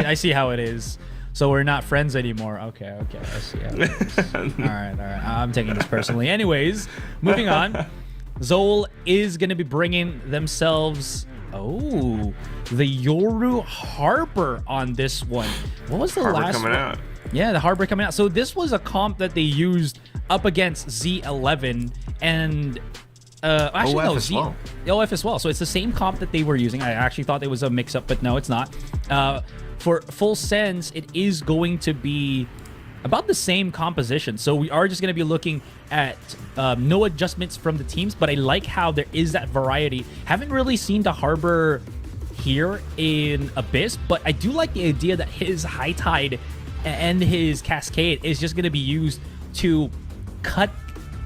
I see how it is. So we're not friends anymore. Okay, I see how it is. All right. I'm taking this personally. Anyways, moving on. ZOL is going to be bringing themselves... Oh, the Yoru Harbor on this one. What was the last coming one? out. Yeah, the Harbor coming out. So this was a comp that they used up against Z11 and... actually, OF no, as well. OF as well. So it's the same comp that they were using. I actually thought it was a mix-up, but no, it's not. For full sense, it is going to be about the same composition. So we are just going to be looking at no adjustments from the teams, but I like how there is that variety. Haven't really seen the Harbor here in Abyss, but I do like the idea that his High Tide and his Cascade is just going to be used to cut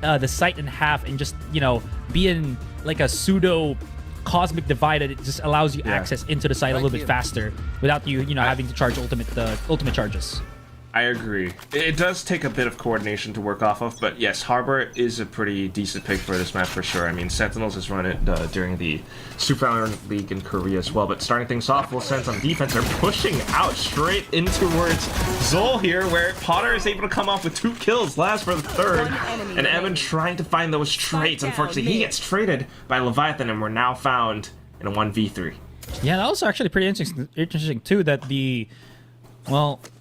the site in half and just, you know, be in like a pseudo cosmic divide that it just allows you access into the site a little bit faster without you know, having to charge ultimate charges. I agree. It does take a bit of coordination to work off of, but yes, Harbor is a pretty decent pick for this map for sure. I mean, Sentinels has run it during the Super Valorant League in Korea as well, but starting things off, full sense on defense, they're pushing out straight in towards ZOL here, where Potter is able to come off with 2 kills, last for the 3rd, and Evan trying to find those trades. Unfortunately, he gets traded by Leviathan, and we're now found in a 1v3. Yeah, that was actually pretty interesting too, that the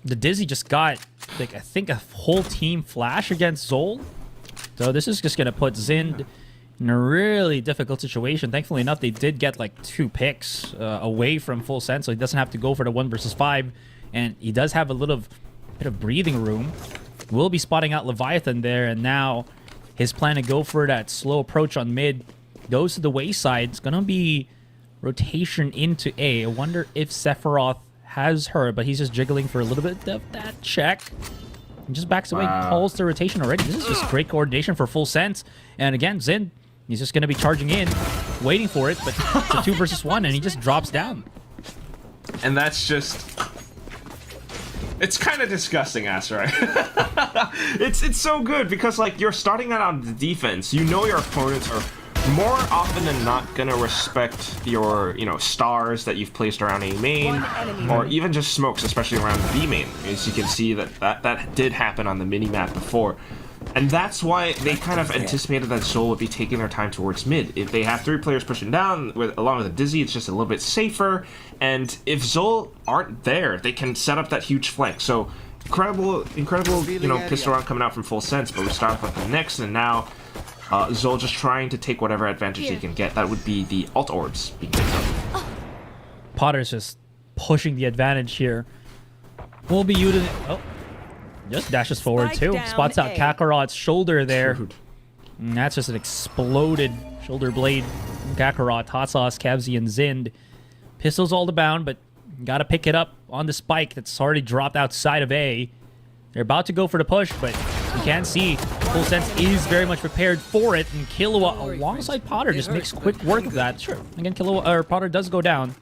Dizzy just got, like, I think a whole team flash against ZOL. So this is just going to put Zind in a really difficult situation. Thankfully enough, they did get, like, 2 picks away from full sense, so he doesn't have to go for the 1 versus 5. And he does have a little bit of breathing room. We'll be spotting out Leviathan there, and now his plan to go for that slow approach on mid goes to the wayside. It's going to be rotation into A. I wonder if Sephiroth has her, but he's just jiggling for a little bit of that check. And just backs away, calls the rotation already. This is just great coordination for full sense. And again, Zin, he's just going to be charging in, waiting for it, but it's a 2 versus 1, and he just drops down. And that's just... It's kind of disgusting, Asarai. It's so good because, like, you're starting out on the defense. You know your opponents are more often than not gonna respect your, you know, stars that you've placed around A main, or even just smokes, especially around B main. As you can see, that did happen on the mini map before, and that's why they kind of anticipated that ZOL would be taking their time towards mid. If they have 3 players pushing down along with a Dizzy, it's just a little bit safer. And if ZOL aren't there, they can set up that huge flank. So incredible, you know, pistol round coming out from full sense. But we start off with the next, and now ZOL just trying to take whatever advantage they can get. That would be the alt orbs being picked up. Potter's just pushing the advantage here. We'll be using... Oh, just dashes forward too. Spots out Kakarot's shoulder there. And that's just an exploded shoulder blade. Kakarot, Hot Sauce, Kevzi, and Zind. Pistols all abound, but gotta pick it up on the spike that's already dropped outside of A. They're about to go for the push, but you can see Full Sense is very much prepared for it, and Killua alongside Potter just makes quick work of that. Sure, again, Potter does go down,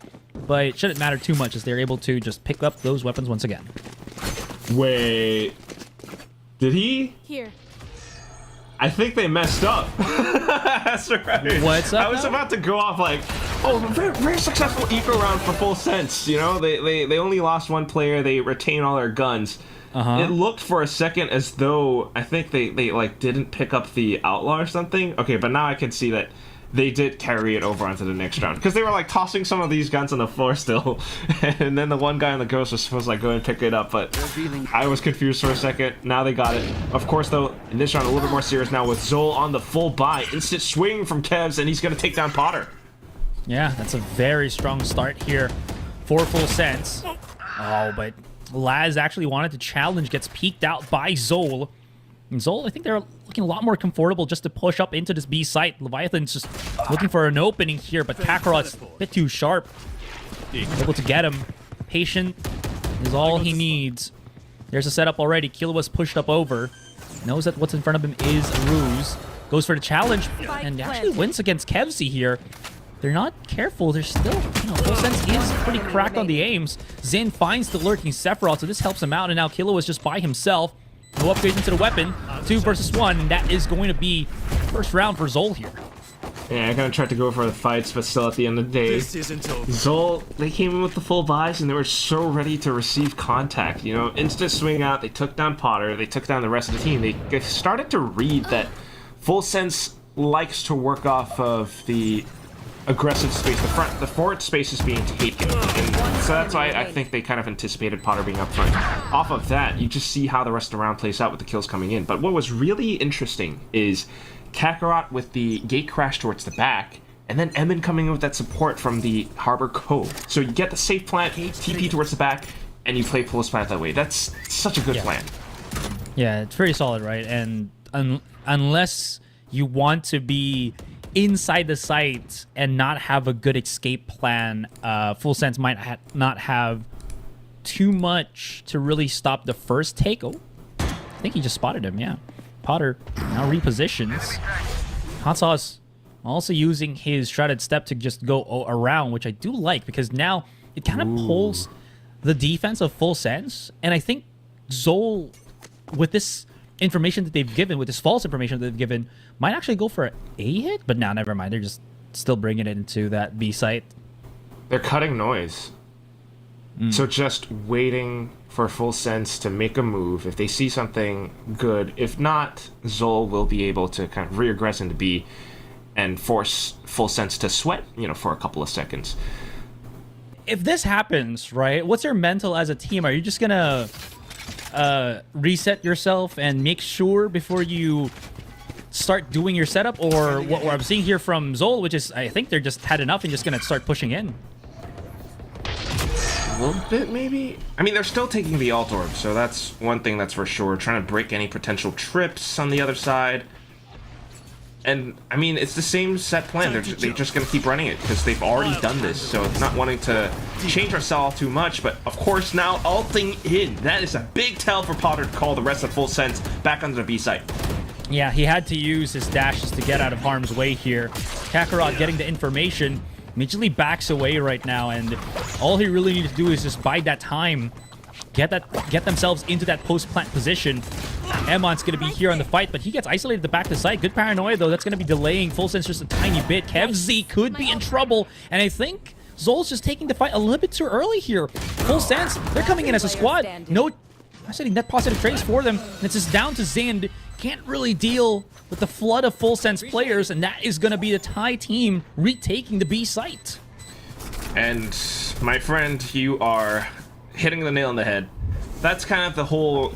but it shouldn't matter too much as they're able to just pick up those weapons once again. Wait, did he? Here. I think they messed up. That's right. What's up? I was about to go off like, oh, very, very successful eco round for Full Sense. You know, they only lost 1 player. They retained all their guns. It looked for a second as though I think they like didn't pick up the outlaw or something. Okay, but now I can see that they did carry it over onto the next round because they were like tossing some of these guns on the floor still, and then the one guy on the ghost was supposed to like go and pick it up, but I was confused for a second. Now they got it. Of course, though, in this round a little bit more serious now with ZOL on the full buy, instant swing from Kevs, and he's gonna take down Potter. Yeah, that's a very strong start here for Full Sense. Oh, but Laz actually wanted to challenge, gets peeked out by ZOL. And ZOL, I think they're looking a lot more comfortable just to push up into this B site. Leviathan's just looking for an opening here, but Kakarot's a bit too sharp. Able to get him. Patient is all he needs. There's a setup already. Killua's pushed up over. Knows that what's in front of him is a ruse. Goes for the challenge and actually wins against Kevzi here. They're not careful. They're still, you know, Full Sense is pretty cracked on the aims. Zin finds the lurking Sephiroth, so this helps him out, and now Killua's just by himself. No upgrades into the weapon. 2 versus 1, and that is going to be first round for ZOL here. Yeah, I kind of tried to go for the fights, but still at the end of the day, This isn't over. ZOL, they came in with the full buys and they were so ready to receive contact. You know, instant swing out, they took down Potter, they took down the rest of the team. They started to read that Full Sense likes to work off of the aggressive space. The forward space is being taken. And so that's why I think they kind of anticipated Potter being up front. Off of that, you just see how the rest of the round plays out with the kills coming in. But what was really interesting is Kakarot with the gate crash towards the back, and then Emin coming in with that support from the Harbor Cove. So you get the safe plant, TP towards the back, and you play Pulse Plant that way. That's such a good plan. Yeah, it's pretty solid, right? And unless you want to be inside the site and not have a good escape plan, Full Sense might not have too much to really stop the first take. Oh, I think he just spotted him, yeah. Potter now repositions. Hot Sauce also using his shrouded step to just go around, which I do like, because now it kind of pulls the defense of Full Sense. And I think ZOL, with this information that they've given, with this false information that they've given, might actually go for a hit. But now, never mind. They're just still bringing it into that B site. They're cutting noise. So just waiting for Full Sense to make a move. If they see something good, if not, ZOL will be able to kind of reaggress into B and force Full Sense to sweat, you know, for a couple of seconds. If this happens, right, what's your mental as a team? Are you just gonna reset yourself and make sure before you start doing your setup, or what I'm seeing here from ZOL, which is I think they're just had enough and just gonna start pushing in? A little bit, maybe? I mean, they're still taking the alt orb, so that's one thing that's for sure. Trying to break any potential trips on the other side. And, I mean, it's the same set plan. They're just going to keep running it, because they've already done this, so it's not wanting to change ourselves too much. But, of course, now ulting in. That is a big tell for Potter to call the rest of Full Sense back onto the B site. Yeah, he had to use his dashes to get out of harm's way here. Kakarot getting the information, immediately backs away right now, and all he really needs to do is just bide that time, get themselves into that post-plant position. Emon's going to be here on the fight, but he gets isolated at the back of the site. Good paranoia, though. That's going to be delaying Full Sense just a tiny bit. KevZ could be in trouble, and I think ZOL's just taking the fight a little bit too early here. Full Sense, they're coming in as a squad. No, I'm setting net positive trades for them. And it's just down to Zind. Can't really deal with the flood of Full Sense players, and that is going to be the Thai team retaking the B site. And, my friend, you are hitting the nail on the head. That's kind of the whole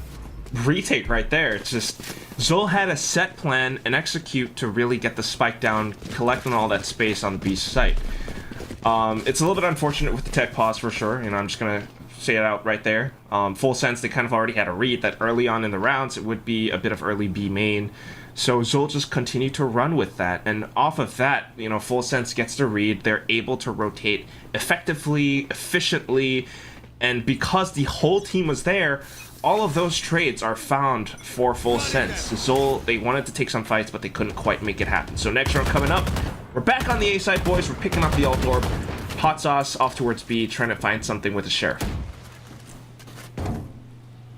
retake right there. It's just ZOL had a set plan and execute to really get the spike down, collecting all that space on the B site. It's a little bit unfortunate with the tech pause for sure, and I'm just gonna say it out right there. Full Sense, they kind of already had a read that early on in the rounds it would be a bit of early B main, so ZOL just continued to run with that, and off of that, you know, Full Sense gets the read. They're able to rotate effectively, efficiently, and because the whole team was there, all of those trades are found for Full Sense. ZOL, they wanted to take some fights, but they couldn't quite make it happen. So next round coming up, we're back on the A side, boys. We're picking up the alt orb. Hot Sauce off towards B, trying to find something with the Sheriff.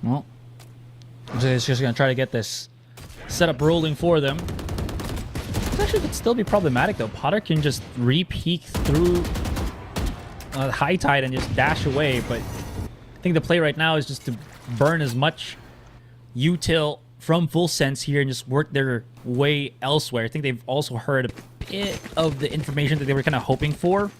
Well, it's just going to try to get this setup rolling for them. This actually could still be problematic, though. Potter can just re-peek through high tide and just dash away, but I think the play right now is just to burn as much util from Full Sense here and just work their way elsewhere. I think they've also heard a bit of the information that they were kind of hoping for,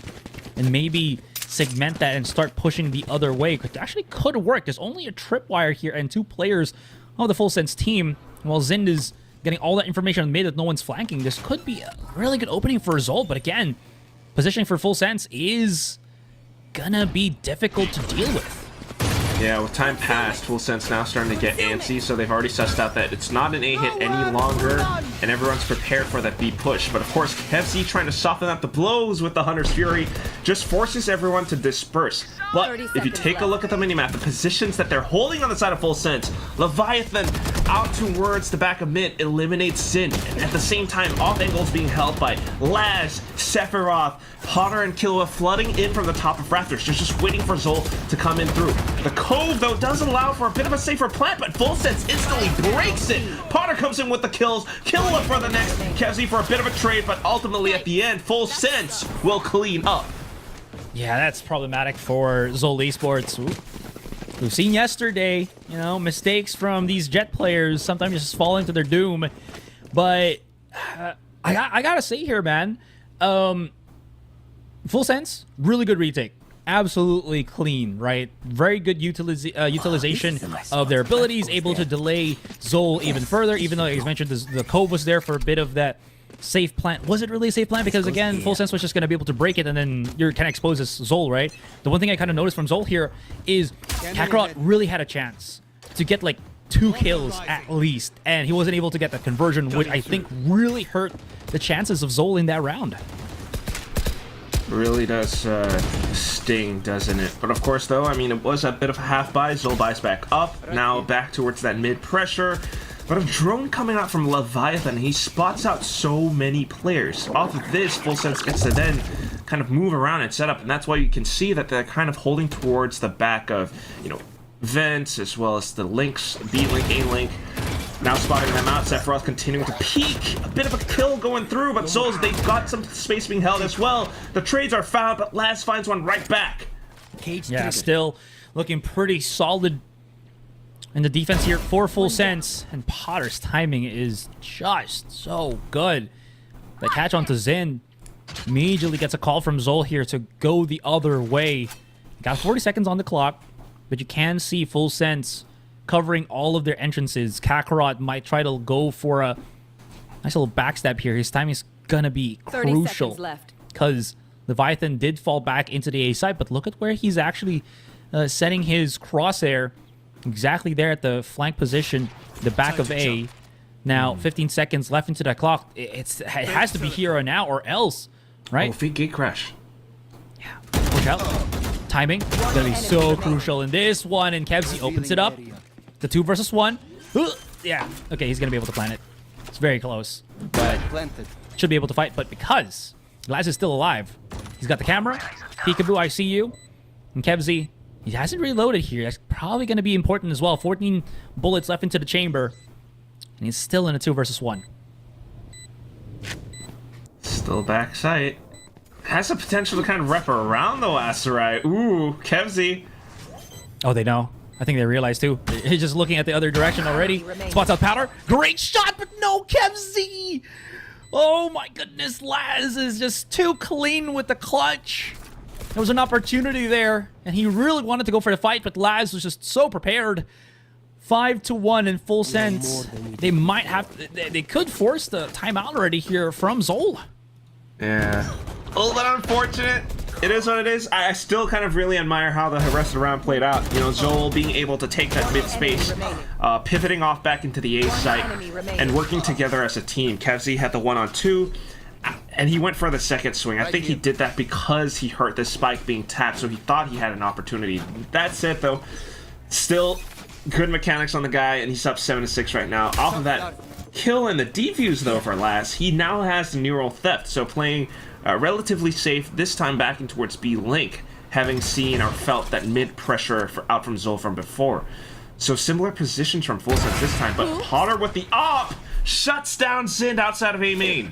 and maybe segment that and start pushing the other way. It actually could work. There's only a tripwire here and two players of the Full Sense team. While Zind is getting all that information on mid that no one's flanking, this could be a really good opening for ZOL, but again, positioning for Full Sense is gonna be difficult to deal with. Yeah, with time passed, Full Sense now starting to get antsy, so they've already sussed out that it's not an A hit any longer, and everyone's prepared for that B push. But of course, KevZ trying to soften up the blows with the Hunter's Fury just forces everyone to disperse. But if you take a look at the minimap, the positions that they're holding on the side of Full Sense, Leviathan out towards the back of mid eliminates Sin, and at the same time, off angles being held by Laz, Sephiroth, Potter, and Killua flooding in from the top of Rafters, just waiting for ZOL to come in through. The Cove, though, does allow for a bit of a safer plant, but Full Sense instantly breaks it. Potter comes in with the kills. Killua look for the next. Kevzy for a bit of a trade, but ultimately at the end, Full Sense will clean up. Yeah, that's problematic for ZOL Esports. Ooh. We've seen yesterday, you know, mistakes from these Jet players sometimes just fall into their doom. But I gotta say here, man, Full Sense, really good retake. Absolutely clean, right? Very good utilization of their abilities, able to delay ZOL even further, even though, as mentioned, the Cove was there for a bit of that safe plant. Was it really a safe plant? Because again, Full Sense was just going to be able to break it, and then you're kind of exposed as ZOL, right? The one thing I kind of noticed from ZOL here is Kakarot really had a chance to get like 2 kills at least, and he wasn't able to get the conversion, which I think really hurt the chances of ZOL in that round. Really does sting, doesn't it? But of course, though, I mean, it was a bit of a half buy. ZOL buys back up, now back towards that mid pressure. But a drone coming out from Leviathan, he spots out so many players. Off of this, Full Sense gets to then kind of move around and set up, and that's why you can see that they're kind of holding towards the back of, you know, Vents, as well as the links, B link, A link. Now spotting them out, Sephiroth continuing to peek. A bit of a kill going through, but Souls, they've got some space being held as well. The trades are found, but Laz finds one right back. Yeah, still looking pretty solid in the defense here for Full Sense. And Potter's timing is just so good. The catch onto Zin immediately gets a call from ZOL here to go the other way. Got 40 seconds on the clock, but you can see Full Sense covering all of their entrances. Kakarot might try to go for a nice little backstab here. His timing is gonna be crucial because Leviathan did fall back into the A side, but look at where he's actually setting his crosshair exactly there at the flank position, the back of A. Now, 15 seconds left into that clock. It has to be here or now or else, right? Oh, feed gate crash. Yeah, push out. Timing gonna be so crucial in this one, and Kevzy opens it up. The 2 versus 1. Yeah, okay, he's gonna be able to plant it. It's very close, but should be able to fight. But because Laz is still alive, he's got the camera. Peekaboo, I see you. And Kevzy, he hasn't reloaded here. That's probably gonna be important as well. 14 bullets left into the chamber, and he's still in a 2 versus 1. Still back sight. Has the potential to kind of wrap around though, Aserai. Ooh, Kevzy. Oh, they know. I think they realize too. He's just looking at the other direction already. Spots out Powder. Great shot, but no Kevzy. Oh my goodness, Laz is just too clean with the clutch. There was an opportunity there, and he really wanted to go for the fight, but Laz was just so prepared. 5-1 in Full Sense. They might have, they could force the timeout already here from ZOL. Yeah. A little bit unfortunate. It is what it is. I still kind of really admire how the rest of the round played out. You know, ZOL being able to take that mid space, pivoting off back into the A site, and working together as a team. Kevzy had the 1-on-2, and he went for the second swing. I think he did that because he heard the spike being tapped, so he thought he had an opportunity. That said, though, still good mechanics on the guy, and he's up 7-6 right now. Off of that kill and the defuse, though, for Laz, he now has the neural theft, so playing relatively safe, this time backing towards B Link, having seen or felt that mid pressure out from ZOL from before. So similar positions from Full Sense this time, but Potter with the op shuts down Zind outside of A main.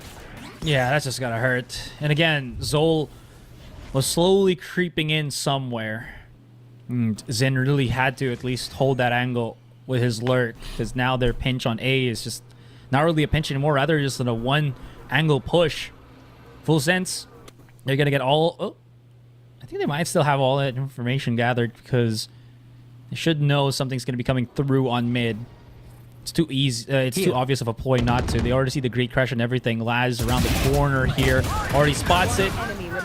Yeah, that's just gotta hurt. And again, ZOL was slowly creeping in somewhere. And Zin really had to at least hold that angle with his lurk, because now their pinch on A is just not really a pinch anymore, rather just in a one angle push. Full Sense, they're gonna get all. Oh, I think they might still have all that information gathered, because they should know something's gonna be coming through on mid. It's too easy. It's too obvious of a ploy not to. They already see the Great Crash and everything. Laz around the corner here, already spots it.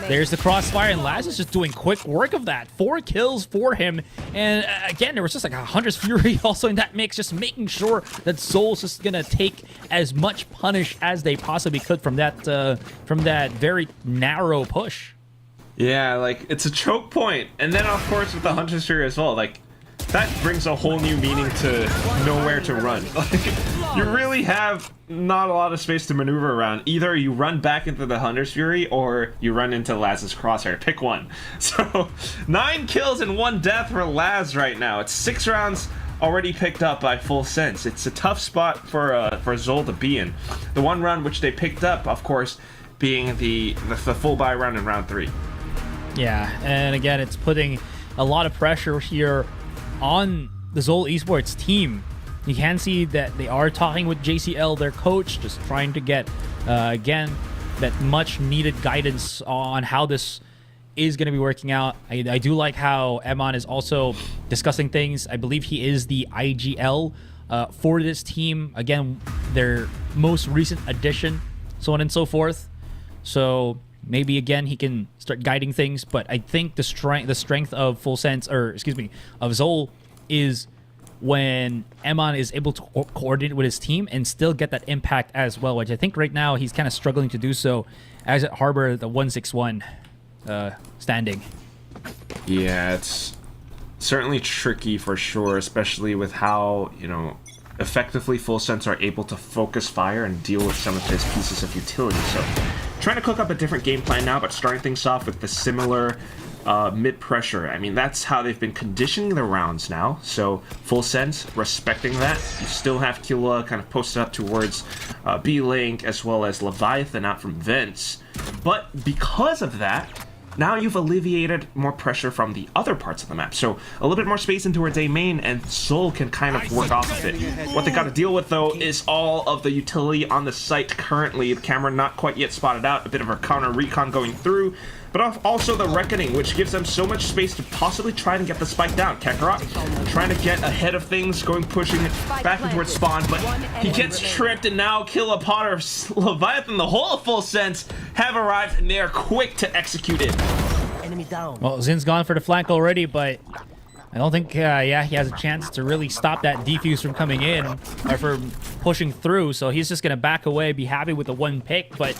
There's the crossfire, and Laz is just doing quick work of that. 4 kills for him, and again, there was just like a Hunter's Fury also in that mix, just making sure that ZOL's just gonna take as much punish as they possibly could from that very narrow push. Yeah, like, it's a choke point, and then of course with the Hunter's Fury as well, like, that brings a whole new meaning to nowhere to run. Like, you really have not a lot of space to maneuver around. Either you run back into the Hunter's Fury, or you run into Laz's crosshair. Pick one. So, 9 kills and 1 death for Laz right now. It's 6 rounds already picked up by Full Sense. It's a tough spot for ZOL to be in. The one round which they picked up, of course, being the full buy round in round 3. Yeah, and again, it's putting a lot of pressure here on the ZOL Esports team. You can see that they are talking with JCL, their coach, just trying to get, again, that much needed guidance on how this is going to be working out. I do like how Emon is also discussing things. I believe he is the IGL for this team. Again, their most recent addition, so on and so forth. So maybe again he can start guiding things. But I think the strength of Full Sense, or excuse me, of ZOL, is when Emon is able to coordinate with his team and still get that impact as well, which I think right now he's kind of struggling to do so as at Harbor the 161 standing. Yeah, it's certainly tricky for sure, especially with how, effectively Full Sense are able to focus fire and deal with some of his pieces of utility. So trying to cook up a different game plan now, but starting things off with the similar mid pressure. I mean, that's how they've been conditioning the rounds now. So Full Sense respecting that. You still have Killua kind of posted up towards B-Link as well as Leviathan out from Vince. But because of that, now you've alleviated more pressure from the other parts of the map. So a little bit more space in towards A main, and ZOL can kind of work off of it. What they got to deal with, though, is all of the utility on the site currently. The camera not quite yet spotted out. A bit of a counter recon going through. But also the Reckoning, which gives them so much space to possibly try and get the spike down. Kakarot trying to get ahead of things, pushing it back towards spawn, but he gets tripped, and now Killa Potter, Leviathan, the whole of Full Sense have arrived, and they are quick to execute it. Enemy down. Well, Zin's gone for the flank already, but I don't think, he has a chance to really stop that defuse from coming in, or from pushing through, so he's just going to back away, be happy with the one pick, but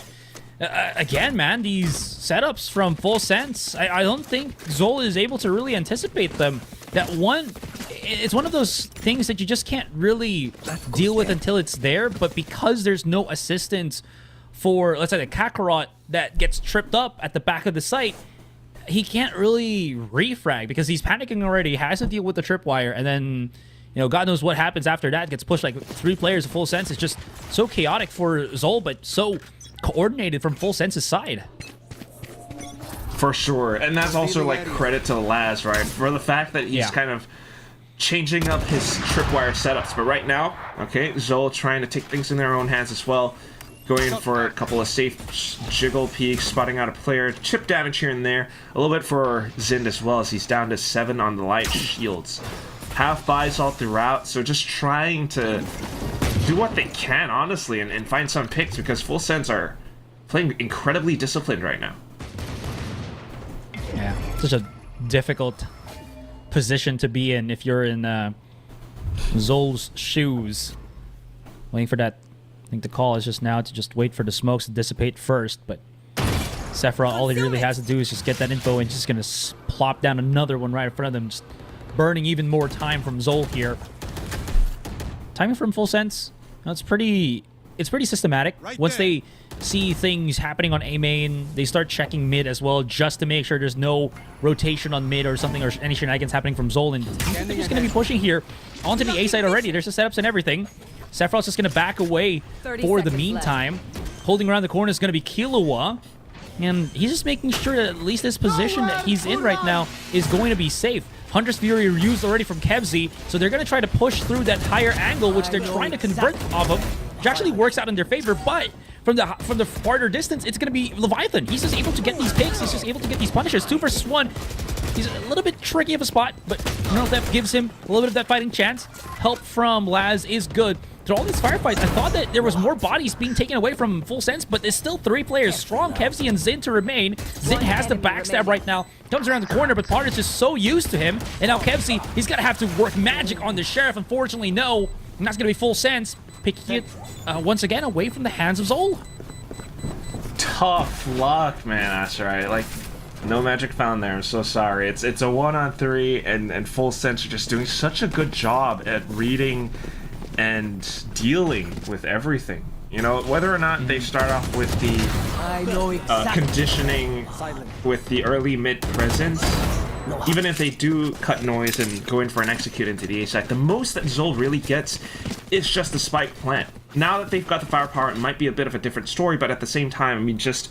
again, man, these setups from Full Sense, I don't think ZOL is able to really anticipate them. It's one of those things that you just can't really deal with until it's there, but because there's no assistance for, let's say, the Kakarot that gets tripped up at the back of the site, he can't really refrag because he's panicking already. He has to deal with the tripwire, and then, God knows what happens after that. Gets pushed like 3 players of Full Sense. It's just so chaotic for ZOL, but so coordinated from Full Sense's side. For sure. And that's also like credit to Laz, right? For the fact that he's kind of changing up his tripwire setups. But right now, okay, ZOL trying to take things in their own hands as well. Going for a couple of safe jiggle peeks, spotting out a player, chip damage here and there. A little bit for Zind as well, as he's down to 7 on the light shields. Half buys all throughout, so just trying to do what they can, honestly, and find some picks, because Full Sense are playing incredibly disciplined right now. Yeah, such a difficult position to be in if you're in ZOL's shoes. Waiting for that. I think the call is just now to just wait for the smokes to dissipate first, but Sephiroth, all he really has to do is just get that info and just gonna plop down another one right in front of them, just burning even more time from ZOL here. Timing from Full Sense, it's pretty systematic. Once they see things happening on A main, they start checking mid as well, just to make sure there's no rotation on mid or something, or any shenanigans happening from ZOL. And they're just going to be pushing here onto the A side already. There's the setups and everything. Sephiroth's just going to back away for the meantime. Holding around the corner is going to be Killua. And he's just making sure that at least this position that he's in right now is going to be safe. Hunter's Fury used already from Kevzi, so they're going to try to push through that higher angle, which they're trying to convert off of, which actually works out in their favor, but from the farther distance, it's going to be Leviathan. He's just able to get these picks. He's just able to get these punishes. 2 versus 1. He's a little bit tricky of a spot, but that gives him a little bit of that fighting chance. Help from Laz is good. Through all these firefights, I thought that there was more bodies being taken away from Full Sense, but there's still 3 players strong, Kevzi and Zin to remain. Zin has the backstab right now, comes around the corner, but Potter's just so used to him. And now Kevzi, he's going to have to work magic on the Sheriff. Unfortunately, no. And that's going to be Full Sense, picking it once again away from the hands of ZOL. Tough luck, man. That's right. Like, no magic found there. I'm so sorry. It's a 1-on-3, and Full Sense are just doing such a good job at reading and dealing with everything. Whether or not they start off with the conditioning with the early mid presence, even if they do cut noise and go in for an execute into the A side, the most that ZOL really gets is just the spike plant. Now that they've got the firepower, it might be a bit of a different story, but at the same time, I mean, just,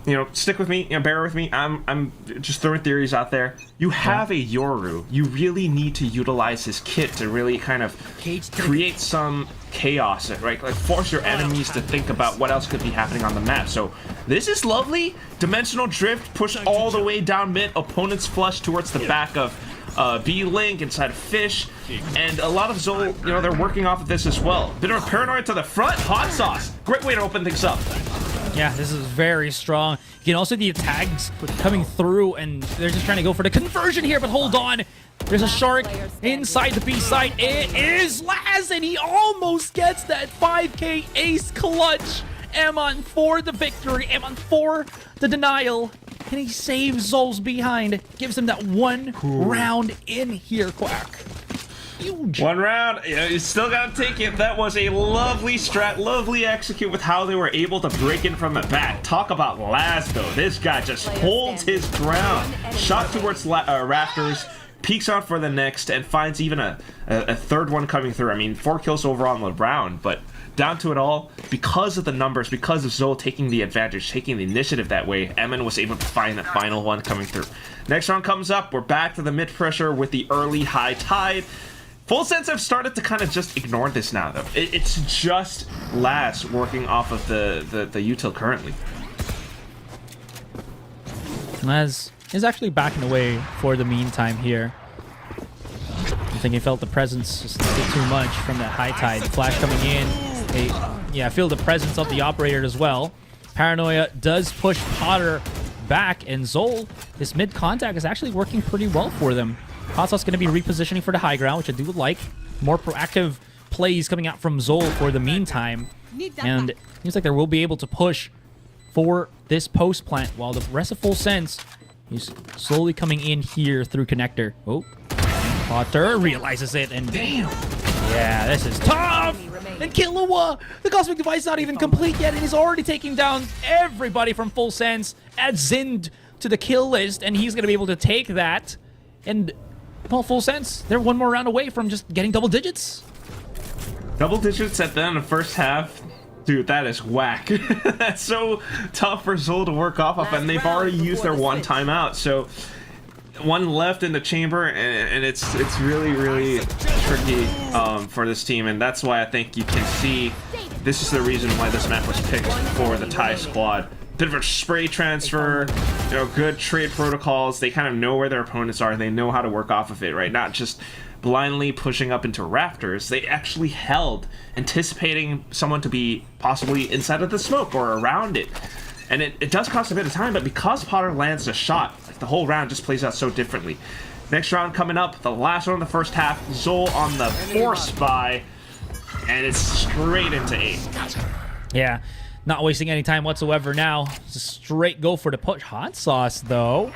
you know, stick with me, you know, bear with me. I'm just throwing theories out there. You have a Yoru. You really need to utilize his kit to really kind of create some chaos, right? Like force your enemies to think about what else could be happening on the map. So this is lovely. Dimensional drift, push all the way down mid. Opponents flush towards the back of B-Link inside of Fish, and a lot of ZOL, you know, they're working off of this as well. Bit of a paranoid to the front. Hot sauce. Great way to open things up. Yeah, this is very strong. You can also see the tags coming through, and they're just trying to go for the conversion here, but hold on. There's a shark inside the B side. It is Laz, and he almost gets that 5k ace clutch. Amon for the victory. Amon for the denial. And he saves ZOL's behind. Gives him that one round in here, Quack. Huge. One round, you still gotta take it. That was a lovely strat, lovely execute with how they were able to break in from the back. Talk about Laz, though. This guy just holds his ground. Shot towards rafters, peeks out for the next, and finds even a third one coming through. I mean, 4 kills overall in the round, but down to it all, because of the numbers, because of ZOL taking the advantage, taking the initiative that way, Emin was able to find that final one coming through. Next round comes up. We're back to the mid pressure with the early high tide. Full Sense have started to kind of just ignore this now, though. It's just Laz working off of the util currently. Laz is actually backing away for the meantime here. I think he felt the presence just a bit too much from that high tide. Flash coming in. Yeah, feel the presence of the operator as well. Paranoia does push Potter back, and ZOL, this mid contact is actually working pretty well for them. Hot Sauce going to be repositioning for the high ground, which I do like. More proactive plays coming out from ZOL for the meantime. And it seems like they will be able to push for this post plant, while the rest of Full Sense is slowly coming in here through connector. Oh, Potter realizes it, and damn. Yeah, this is tough. And Killua, the Cosmic Device not even complete yet, and he's already taking down everybody from Full Sense. Adds Zind to the kill list, and he's going to be able to take that. And, well, Full Sense, they're one more round away from just getting double digits. Double digits at the end of the first half? Dude, that is whack. That's so tough for ZOL to work off of, and they've already used their one timeout, so one left in the chamber, and it's really, really tricky for this team, and that's why I think you can see this is the reason why this map was picked for the Thai squad. Bit of a spray transfer, you know, good trade protocols. They kind of know where their opponents are. They know how to work off of it, right? Not just blindly pushing up into rafters. They actually held, anticipating someone to be possibly inside of the smoke or around it. And it does cost a bit of time, but because Potter lands a shot, like, the whole round just plays out so differently. Next round coming up, the last one in the first half, ZOL on the force buy, and it's straight into 8. Yeah, not wasting any time whatsoever now. Just straight go for the push. Hot Sauce, though.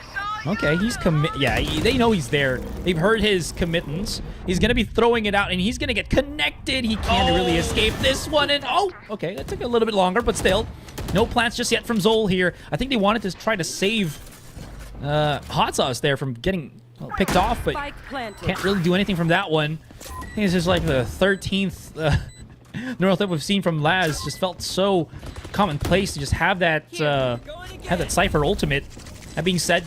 Okay, he's yeah, they know he's there. They've heard his committance. He's going to be throwing it out, and he's going to get connected. He can't really escape this one, and okay, that took a little bit longer, but still. No plants just yet from ZOL here. I think they wanted to try to save Hot Sauce there from getting picked off, but can't really do anything from that one. I think this is like the 13th neural threat we've seen from Laz. Just felt so commonplace to just have that Cypher ultimate. That being said,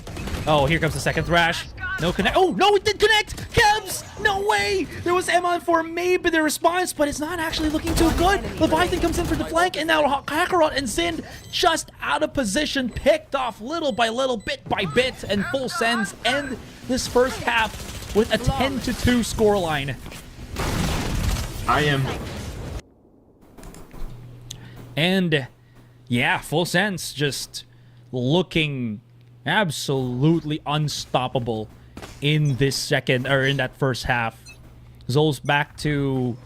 oh, here comes the second Thrash. No connect. Oh, no, it did connect! Kebs! No way! There was M on for maybe the response, but it's not actually looking too good. Leviathan comes in for the flank, and now Kakarot and Zind just out of position, picked off little by little, bit by bit, and Full Sense end this first half with a 10-2 scoreline. And yeah, Full Sense just looking absolutely unstoppable in this second, or in that first half. ZOL's back to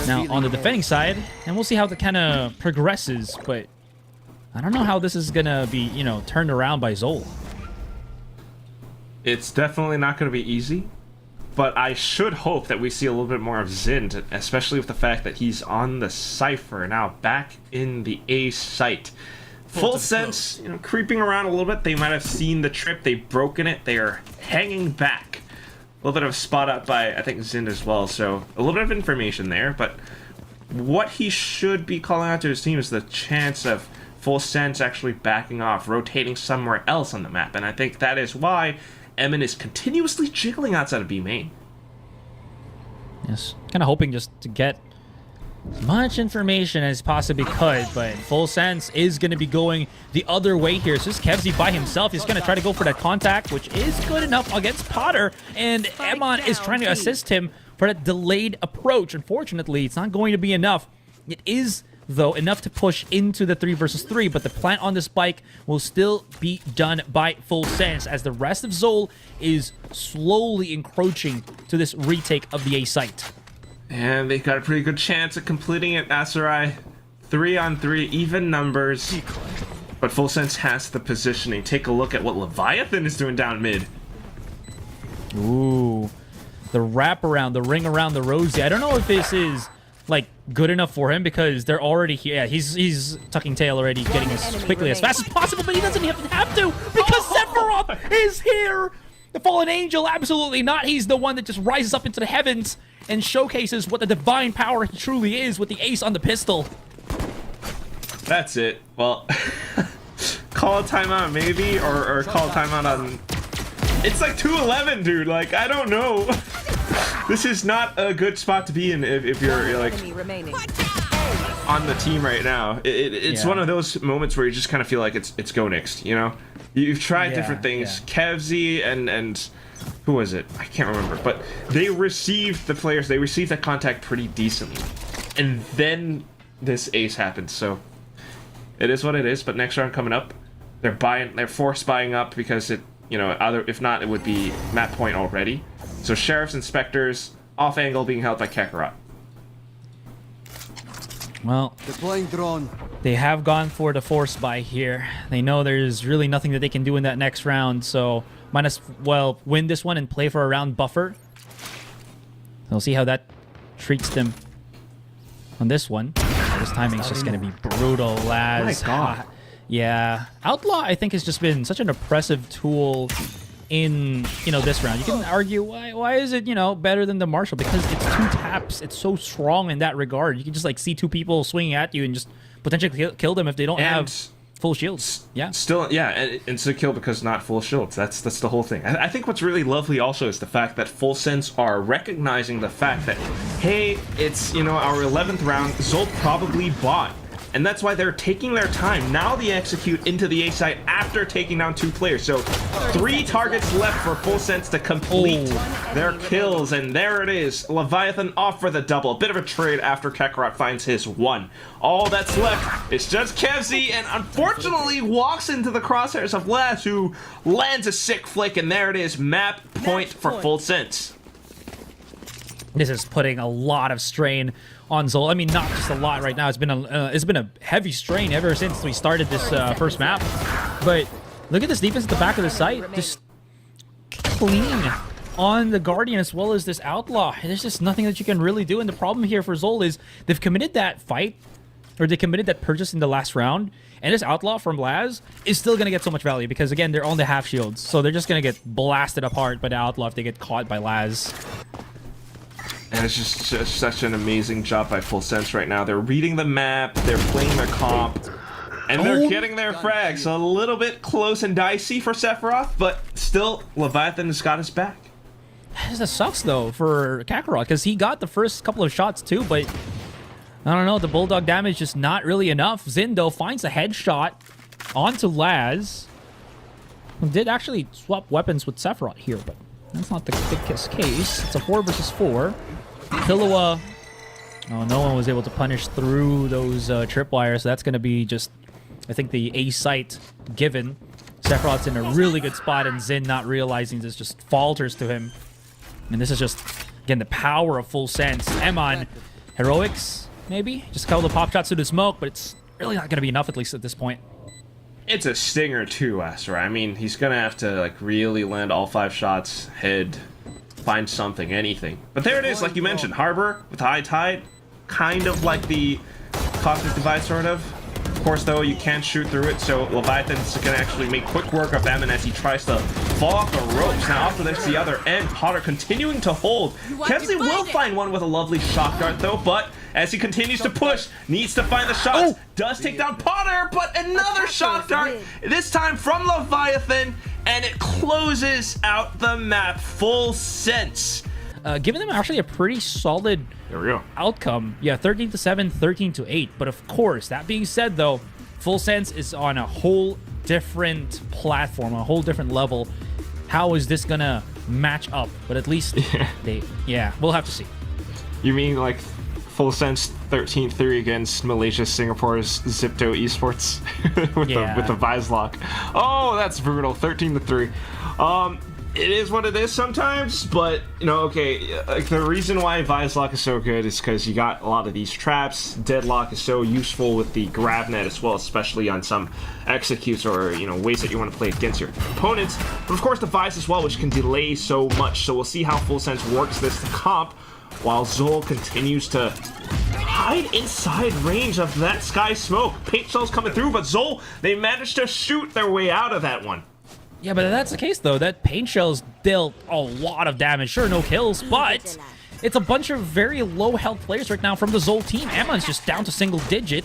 now on the defending side, and we'll see how that kind of progresses, but I don't know how this is gonna be, you know, turned around by ZOL. It's definitely not going to be easy, but I should hope that we see a little bit more of Zind, especially with the fact that he's on the Cypher now, back in the A site. Full Sense, you know, creeping around a little bit. They might have seen the trip. They've broken it. They are hanging back. A little bit of a spot up by, I think, Zind as well. So a little bit of information there. But what he should be calling out to his team is the chance of Full Sense actually backing off, rotating somewhere else on the map. And I think that is why Emin is continuously jiggling outside of B main. Yes, kind of hoping just to get as much information as possibly could, but Full Sense is going to be going the other way here. So this Kevzy by himself is going to try to go for that contact, which is good enough against Potter, and Emon is trying to assist him for that delayed approach. Unfortunately, it's not going to be enough. It is, though, enough to push into the 3 versus 3, but the plant on the spike will still be done by Full Sense as the rest of ZOL is slowly encroaching to this retake of the A site. And they got a pretty good chance at completing it, Asarai. 3-on-3, even numbers. But Full Sense has the positioning. Take a look at what Leviathan is doing down mid. Ooh, the wraparound, the ring around the Rosie. I don't know if this is like good enough for him because they're already here. Yeah, he's tucking tail already, getting as quickly as fast as possible, but he doesn't even have to because Sephiroth is here. The fallen angel, absolutely not. He's the one that just rises up into the heavens and showcases what the divine power he truly is with the ace on the pistol. That's it. Well, call a timeout maybe, or call a timeout on... It's like 2-11, dude. Like, I don't know. This is not a good spot to be in if you're like on the team right now. It's one of those moments where you just kind of feel like it's go next, you know? You've tried different things. Kevzy and who was it? I can't remember. But they received the players. They received that contact pretty decently. And then this ace happened. So it is what it is. But next round coming up, they're force buying up because it, you know, if not, it would be map point already. So sheriffs and specters off angle being held by Kakarot. Well, deploying drone. They have gone for the force buy here. They know there's really nothing that they can do in that next round, so might as well win this one and play for a round buffer. We'll see how that treats them on this one. This timing is just going to be brutal, lads. My God. Yeah. Outlaw, I think, has just been such an oppressive tool in, you know, this round. You can argue, why is it, you know, better than the Marshall? Because it's 2 taps. It's so strong in that regard. You can just, like, see 2 people swinging at you and just potentially kill them if they don't have full shields. Yeah. Still, yeah, and still kill because not full shields. That's the whole thing. I think what's really lovely also is the fact that Full Sense are recognizing the fact that, hey, it's, you know, our 11th round. ZOL probably bought. And that's why they're taking their time. Now they execute into the A site after taking down 2 players. So 3 targets left for Full Sense to complete their kills. And there it is. Leviathan off for the double. A bit of a trade after Kakarot finds his 1. All that's left is just Kevzy, and unfortunately walks into the crosshairs of Laz, who lands a sick flick. And there it is. Map point for Full Sense. This is putting a lot of strain on ZOL. I mean, not just a lot right now. It's been a heavy strain ever since we started this first map. But look at this defense at the back of the site. Just clean on the Guardian as well as this Outlaw. There's just nothing that you can really do. And the problem here for ZOL is they've committed that fight, or they committed that purchase in the last round. And this Outlaw from Laz is still going to get so much value because, again, they're on the half shields. So they're just going to get blasted apart by the Outlaw if they get caught by Laz. And it's just such an amazing job by Full Sense right now. They're reading the map, they're playing their comp, and they're getting their frags. So a little bit close and dicey for Sephiroth, but still, Leviathan has got his back. That sucks, though, for Kakarot, because he got the first couple of shots, too, but I don't know, the Bulldog damage just not really enough. Zindo finds a headshot onto Laz, who did actually swap weapons with Sephiroth here, but that's not the biggest case. It's a 4 versus 4. Killua, oh, no one was able to punish through those tripwires, so that's going to be just, I think, the A site given. Sephiroth's in a really good spot, and Zin, not realizing this, just falters to him. And this is just, again, the power of Full Sense. Emon, heroics, maybe? Just a couple of pop shots through the smoke, but it's really not going to be enough, at least at this point. It's a stinger too, Asura. I mean, he's going to have to, like, really land all 5 shots, head, find something, anything. But there it is, like you mentioned, Harbor with high tide, kind of like the Cosmic Divide, sort of. course, though, you can shoot through it, so Leviathan's going to actually make quick work of Emin as he tries to fall off the ropes. Now, off to the other end, Potter continuing to hold. Kemsley will find one with a lovely shock dart, though, but as he continues to push, needs to find the shots, does take down Potter, but another shock dart, this time from Leviathan, and it closes out the map. Full Sense. Giving them actually a pretty solid outcome. Yeah, 13-7, 13-8. But of course, that being said, though, Full Sense is on a whole different platform, a whole different level. How is this gonna match up? But at least we'll have to see. You mean like Full Sense 13-3 against Malaysia, Singapore's Zipto Esports with the Vizlock? Oh, that's brutal. 13-3. It is what it is sometimes, but you know, okay, like the reason why Vizlock is so good is because you got a lot of these traps. Deadlock is so useful with the grab net as well, especially on some executes or, you know, ways that you want to play against your opponents. But of course the Vice as well, which can delay so much, so we'll see how Full Sense works this comp, while ZOL continues to hide inside range of that sky smoke. Paint shells coming through, but ZOL, they managed to shoot their way out of that one. Yeah, but that's the case, though. That paint shells dealt a lot of damage. Sure, no kills, but it's a bunch of very low health players right now from the ZOL team. Emma's just down to single digit.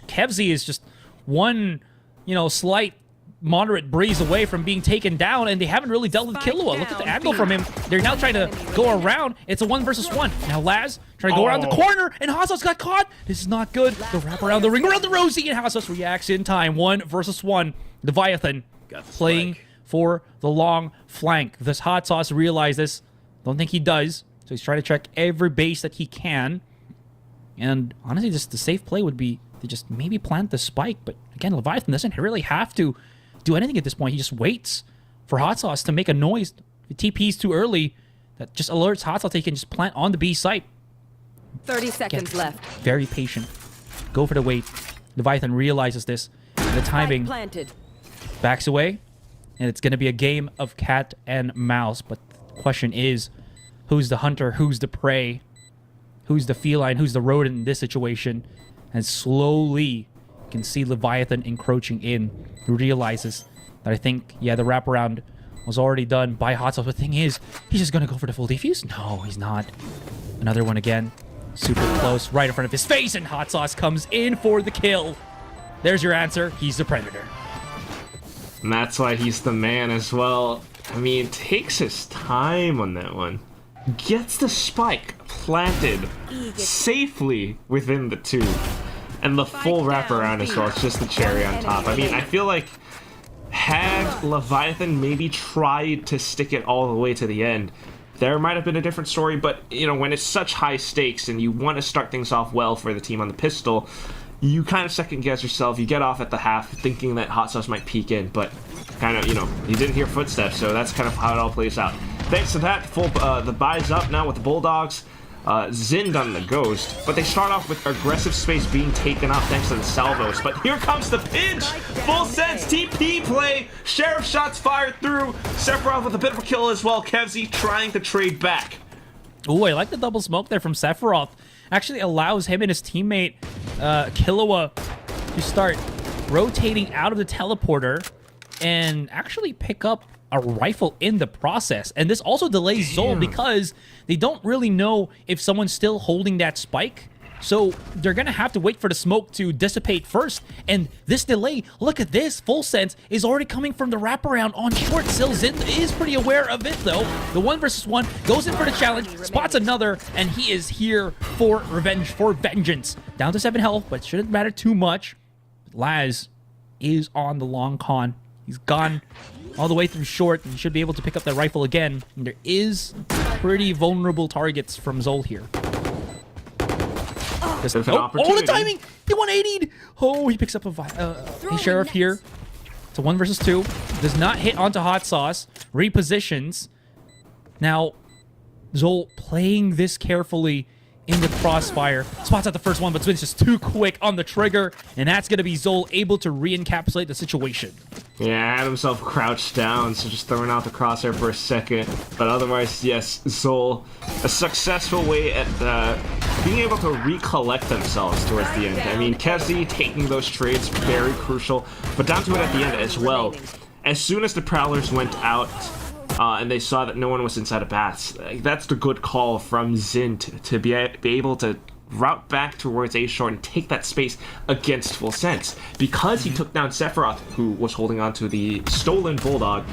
Kevzy is just one, you know, slight moderate breeze away from being taken down, and they haven't really dealt with Killua. Look at the angle from him. They're now trying to go around. It's a 1 versus 1. Now Laz trying to go around the corner, and Hasos got caught. This is not good. The wrap around the ring, around the Rosie, and Hasos reacts in time. 1 versus 1. Leviathan playing for the long flank. This hot sauce realized this. Don't think he does. So he's trying to check every base that he can. And honestly, just the safe play would be to just maybe plant the spike. But again, Leviathan doesn't really have to do anything at this point. He just waits for hot sauce to make a noise. If TP's too early, that just alerts hot sauce that he can just plant on the B site. 30 seconds left. Very patient. Go for the wait. Leviathan realizes this. And the timing backs away. And it's going to be a game of cat and mouse. But the question is, who's the hunter? Who's the prey? Who's the feline? Who's the rodent in this situation? And slowly, you can see Leviathan encroaching in. He realizes that I think, yeah, the wraparound was already done by Hot Sauce. But the thing is, he's just going to go for the full defuse? No, he's not. Another one again. Super close, right in front of his face. And Hot Sauce comes in for the kill. There's your answer. He's the Predator. And that's why he's the man as well. I mean, takes his time on that one. Gets the spike planted safely within the tube. And the full wraparound as well. It's just the cherry on top. I mean, I feel like had Leviathan maybe tried to stick it all the way to the end, there might have been a different story. But, you know, when it's such high stakes and you want to start things off well for the team on the pistol, you kind of second guess yourself. You get off at the half thinking that Hot Sauce might peek in, but kind of, you know, you didn't hear footsteps, so that's kind of how it all plays out. Thanks to that, the buy's up now with the Bulldogs. Zind on the Ghost, but they start off with aggressive space being taken up thanks to the salvos. But here comes the pinch! Full Sense TP play! Sheriff shots fired through. Sephiroth with a bit of a kill as well. Kevzy trying to trade back. Ooh, I like the double smoke there from Sephiroth. Actually allows him and his teammate, Killua, to start rotating out of the teleporter and actually pick up a rifle in the process. And this also delays ZOL because they don't really know if someone's still holding that spike. So they're going to have to wait for the smoke to dissipate first. And this delay, look at this. Full Sense is already coming from the wraparound on short. Silzin is pretty aware of it, though. The 1 versus 1 goes in for the challenge, spots another, and he is here for revenge, for vengeance. Down to 7 health, but shouldn't matter too much. Laz is on the long con. He's gone all the way through short, and should be able to pick up that rifle again. And there is pretty vulnerable targets from ZOL here. Oh, the timing! He 180'd! Oh, he picks up a Sheriff here. It's a 1 versus 2. Does not hit onto Hot Sauce. Repositions. Now, ZOL playing this carefully in the crossfire. Spots out the first one, but Zwin's just too quick on the trigger. And that's going to be ZOL able to re-encapsulate the situation. Yeah, had himself crouched down, so just throwing out the crosshair for a second. But otherwise, yes, ZOL, a successful way at being able to recollect themselves towards the end. I mean, Kezi taking those trades, very crucial, but down to it at the end as well. As soon as the Prowlers went out, and they saw that no one was inside of bats, that's the good call from Zin to be able to route back towards A short and take that space against Full Sense. Because he took down Sephiroth, who was holding on to the stolen Bulldog,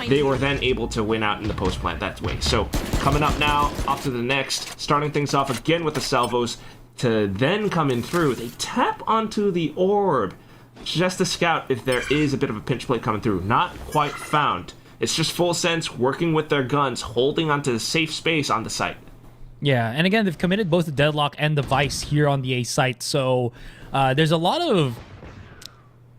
they were then able to win out in the post plant that way. So coming up now, off to the next, starting things off again with the salvos to then come in through. They tap onto the orb just to scout if there is a bit of a pinch plate coming through. Not quite found. It's just Full Sense working with their guns, holding onto the safe space on the site. Yeah, and again, they've committed both the Deadlock and the Vice here on the A site, so there's a lot of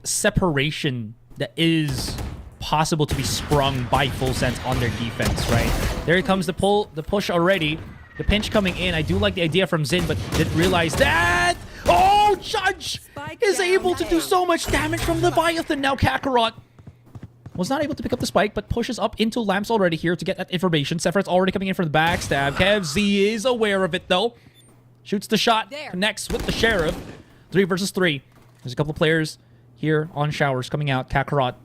separation that is possible to be sprung by Full Sense on their defense, right? There comes the push already. The pinch coming in. I do like the idea from Zin, but didn't realize that. Oh, Judge is able to do so much damage from Leviathan. Now Kakarot was not able to pick up the spike, but pushes up into Lamps already here to get that information. Sephiroth's already coming in for the backstab. Kev Z is aware of it, though. Shoots the shot, connects with the Sheriff. 3 versus 3. There's a couple of players here on showers coming out. Kakarot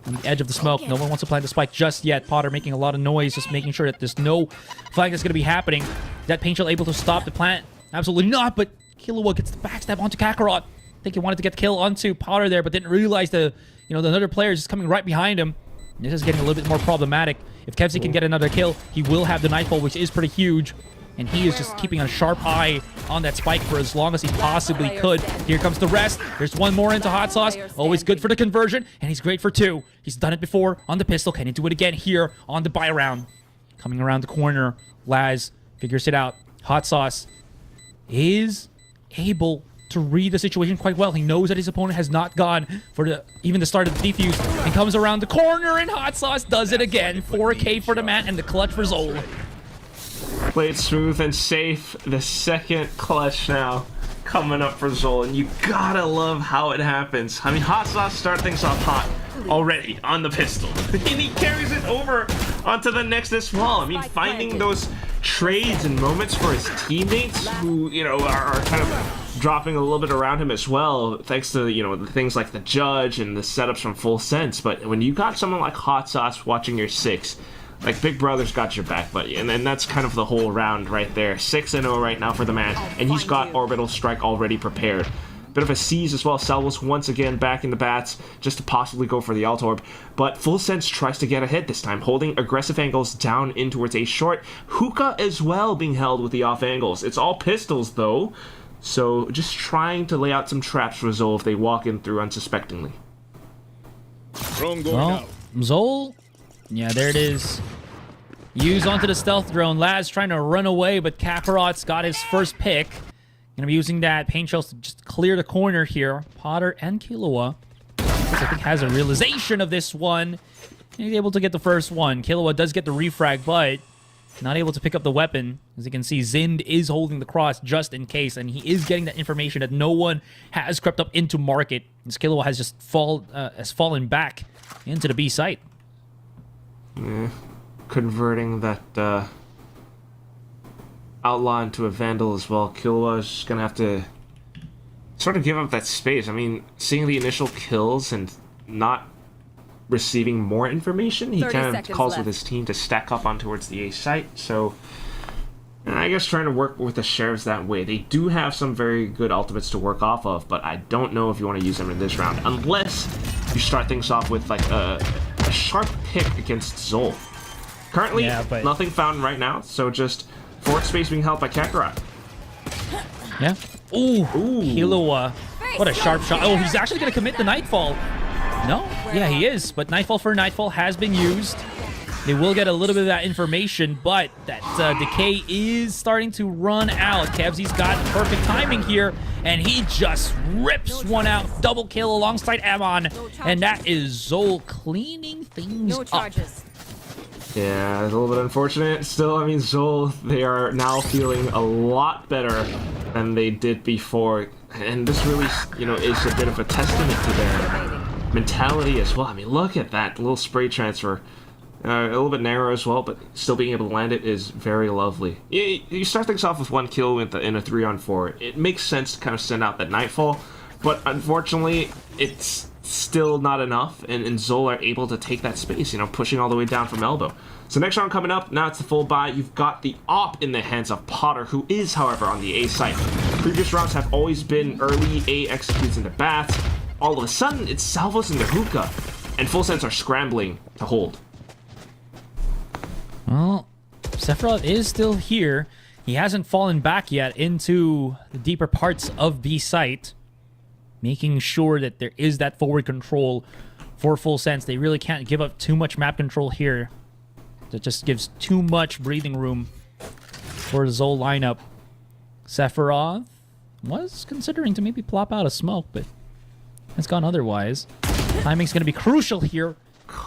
on the edge of the smoke. No one wants to plant the spike just yet. Potter making a lot of noise, just making sure that there's no flag that's going to be happening. That Pain Shell able to stop the plant? Absolutely not, but Killua gets the backstab onto Kakarot. I think he wanted to get the kill onto Potter there, but didn't realize the another player is just coming right behind him. This is getting a little bit more problematic. If Kevzi can get another kill, he will have the Nightfall, which is pretty huge. And he is just keeping a sharp eye on that spike for as long as he possibly could. Here comes the rest. There's one more into Hot Sauce. Always good for the conversion, and he's great for 2. He's done it before on the pistol. Can he do it again here on the buy round? Coming around the corner, Laz figures it out. Hot Sauce is able to read the situation quite well. He knows that his opponent has not gone for even the start of the defuse, and comes around the corner, and Hot Sauce does it again. 4K for the man, and the clutch for Zol. Played smooth and safe. The second clutch now coming up for Zol, and you gotta love how it happens. I mean, Hot Sauce start things off hot already on the pistol, and he carries it over onto the next as well. I mean, finding those trades and moments for his teammates who, are kind of dropping a little bit around him as well, thanks to, the things like the Judge and the setups from Full Sense. But when you got someone like Hot Sauce watching your 6, like Big Brother's got your back, buddy. And then that's kind of the whole round right there. 6-0 right now for the man, and he's got Orbital Strike already prepared. Bit of a seize as well. Salvos once again back in the bats just to possibly go for the Alt Orb. But Full Sense tries to get ahead this time, holding aggressive angles down in towards A short. Hookah as well being held with the off angles. It's all pistols though, so just trying to lay out some traps for Zol if they walk in through unsuspectingly. Well, Zol, yeah, there it is. Use onto the stealth drone. Laz trying to run away, but Kakarot's got his first pick. Gonna be using that Pain Shells to just clear the corner here. Potter and Killua, I think, has a realization of this one. He's able to get the first one. Killua does get the refrag, but not able to pick up the weapon. As you can see, Zind is holding the cross just in case, and he is getting that information that no one has crept up into market. As Killua has just fallen back into the B site. Yeah, converting that Outlaw into a Vandal as well. Killua is just gonna have to sort of give up that space. I mean, seeing the initial kills and not receiving more information, he kind of calls with his team to stack up on towards the A site. So, and I guess trying to work with the Sheriffs that way. They do have some very good ultimates to work off of, but I don't know if you want to use them in this round, unless you start things off with like a sharp pick against Zol. Currently, nothing found right now, so just forward space being held by Kakarot. Yeah. Ooh. Killua. What a sharp shot. Oh, he's actually going to commit the Nightfall. No? Yeah, he is. But Nightfall for Nightfall has been used. They will get a little bit of that information, but that decay is starting to run out. Kevzi's got perfect timing here, and he just rips one out. Double kill alongside Amon, and that is Zol cleaning things up. Yeah, it's a little bit unfortunate. Still, I mean, Zol, they are now feeling a lot better than they did before. And this really, is a bit of a testament to their mentality as well. I mean, look at that little spray transfer A little bit narrow as well, but still being able to land it is very lovely. You start things off with 1 kill in a 3-on-4. It makes sense to kind of send out that Nightfall, but unfortunately, it's still not enough, and ZOL are able to take that space, you know, pushing all the way down from elbow. So next round coming up, now it's the full buy. You've got the AWP in the hands of Potter, who is, however, on the A site. Previous rounds have always been early A executes into bats. All of a sudden, it's Salvos into hookah, and Full Sends are scrambling to hold. Well, Sephiroth is still here. He hasn't fallen back yet into the deeper parts of B site, making sure that there is that forward control for Full Sense. They really can't give up too much map control here. That just gives too much breathing room for the ZOL lineup. Sephiroth was considering to maybe plop out a smoke, but it's gone otherwise. Timing's going to be crucial here.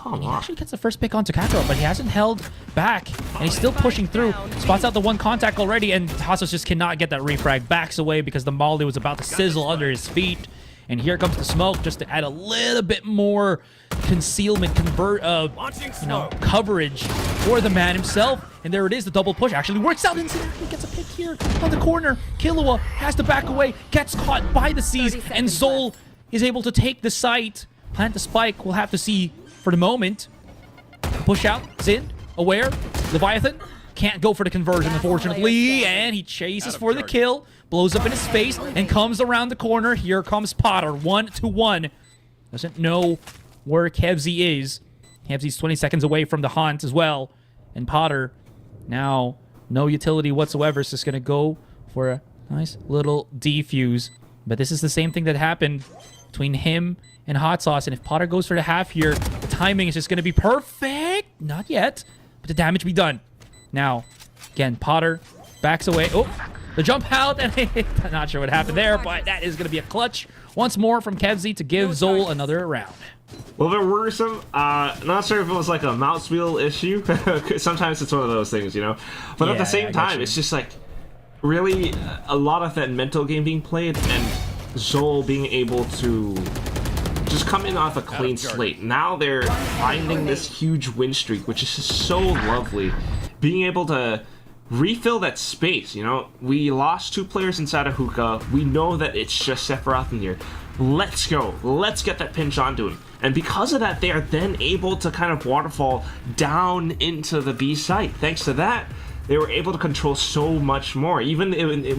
And he actually gets the first pick onto Kakarot, but he hasn't held back, and he's still pushing through. Spots out the one contact already, and Hasos just cannot get that refrag. Backs away because the Molly was about to sizzle under his feet. And here comes the smoke just to add a little bit more concealment, coverage for the man himself. And there it is, the double push actually works out. Instant actually gets a pick here on the corner. Killua has to back away, gets caught by the C's, and ZOL is able to take the site. Plant the spike, we'll have to see for the moment. Push out, Zin, aware, Leviathan. Can't go for the conversion, unfortunately, and he chases for the kill, blows up in his face, and comes around the corner. Here comes Potter, 1-1. Doesn't know where Kevzy is. Kevzy's 20 seconds away from the haunt as well. And Potter, now, no utility whatsoever, is just going to go for a nice little defuse. But this is the same thing that happened between him and Hot Sauce, and if Potter goes for the half here, the timing is just going to be perfect. Not yet, but the damage be done. Now, again, Potter backs away. Oh, the jump out, and I'm not sure what happened there, but that is going to be a clutch once more from Kevzy to give ZOL another round. A little bit worrisome. Not sure if it was like a mouse wheel issue. Sometimes it's one of those things, you know. But at the same time, it's just like really a lot of that mental game being played, and ZOL being able to just come in off a clean slate. Now they're finding this huge win streak, which is just so lovely. Being able to refill that space, you know, we lost 2 players inside of hookah. We know that it's just Sephiroth in here. Let's go. Let's get that pinch onto him. And because of that, they are then able to kind of waterfall down into the B site. Thanks to that, they were able to control so much more, even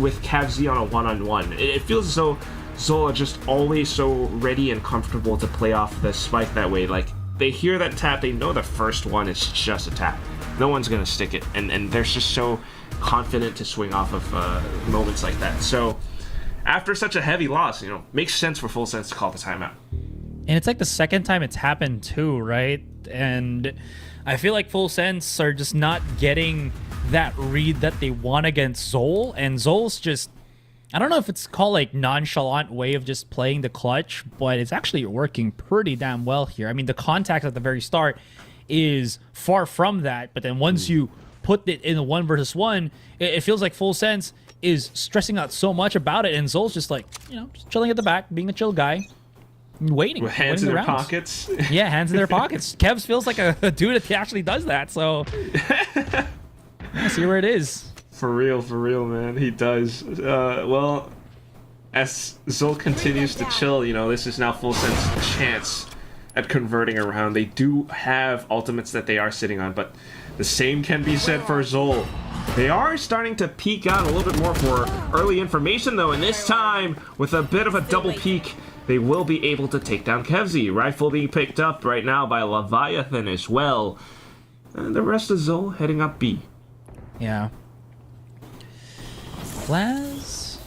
with Kevzy on a 1-on-1. It feels as though ZOL are just always so ready and comfortable to play off the spike that way. Like, they hear that tap, they know the first one is just a tap. No one's going to stick it, and they're just so confident to swing off of moments like that. So, after such a heavy loss, you know, makes sense for Full Sense to call the timeout. And it's like the second time it's happened too, right? And I feel like Full Sense are just not getting that read that they want against ZOL, and ZOL's just, I don't know if it's called like nonchalant way of just playing the clutch, but it's actually working pretty damn well here. I mean, the contact at the very start is far from that, but then once you put it in a 1 versus 1, it feels like Full Sense is stressing out so much about it, and ZOL's just like, you know, just chilling at the back, being a chill guy, waiting. With hands in their pockets. Yeah, hands in their pockets. Kevs feels like a dude that actually does that, so yeah, see where it is. For real, man. He does. Well, as ZOL continues to chill, you know, this is now Full Sense's chance at converting around. They do have ultimates that they are sitting on, but the same can be said for ZOL. They are starting to peek out a little bit more for early information, though, and this time, with a bit of a double peek, they will be able to take down Kevzy. Rifle being picked up right now by Leviathan as well. And the rest of ZOL heading up B. Yeah. Flaz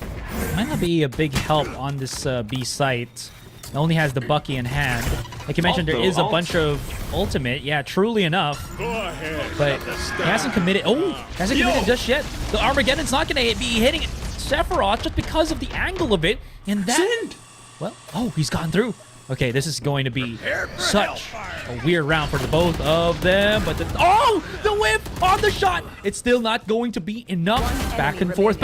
might not be a big help on this B site. It only has the Bucky in hand. Like you mentioned, there is a bunch of ultimate. Yeah, truly enough. But he hasn't committed. Oh, hasn't committed just yet. The Armageddon's not going to be hitting Sephiroth just because of the angle of it. And that... Well, oh, he's gone through. Okay, this is going to be such a weird round for the both of them. But the whip on the shot. It's still not going to be enough. Back and forth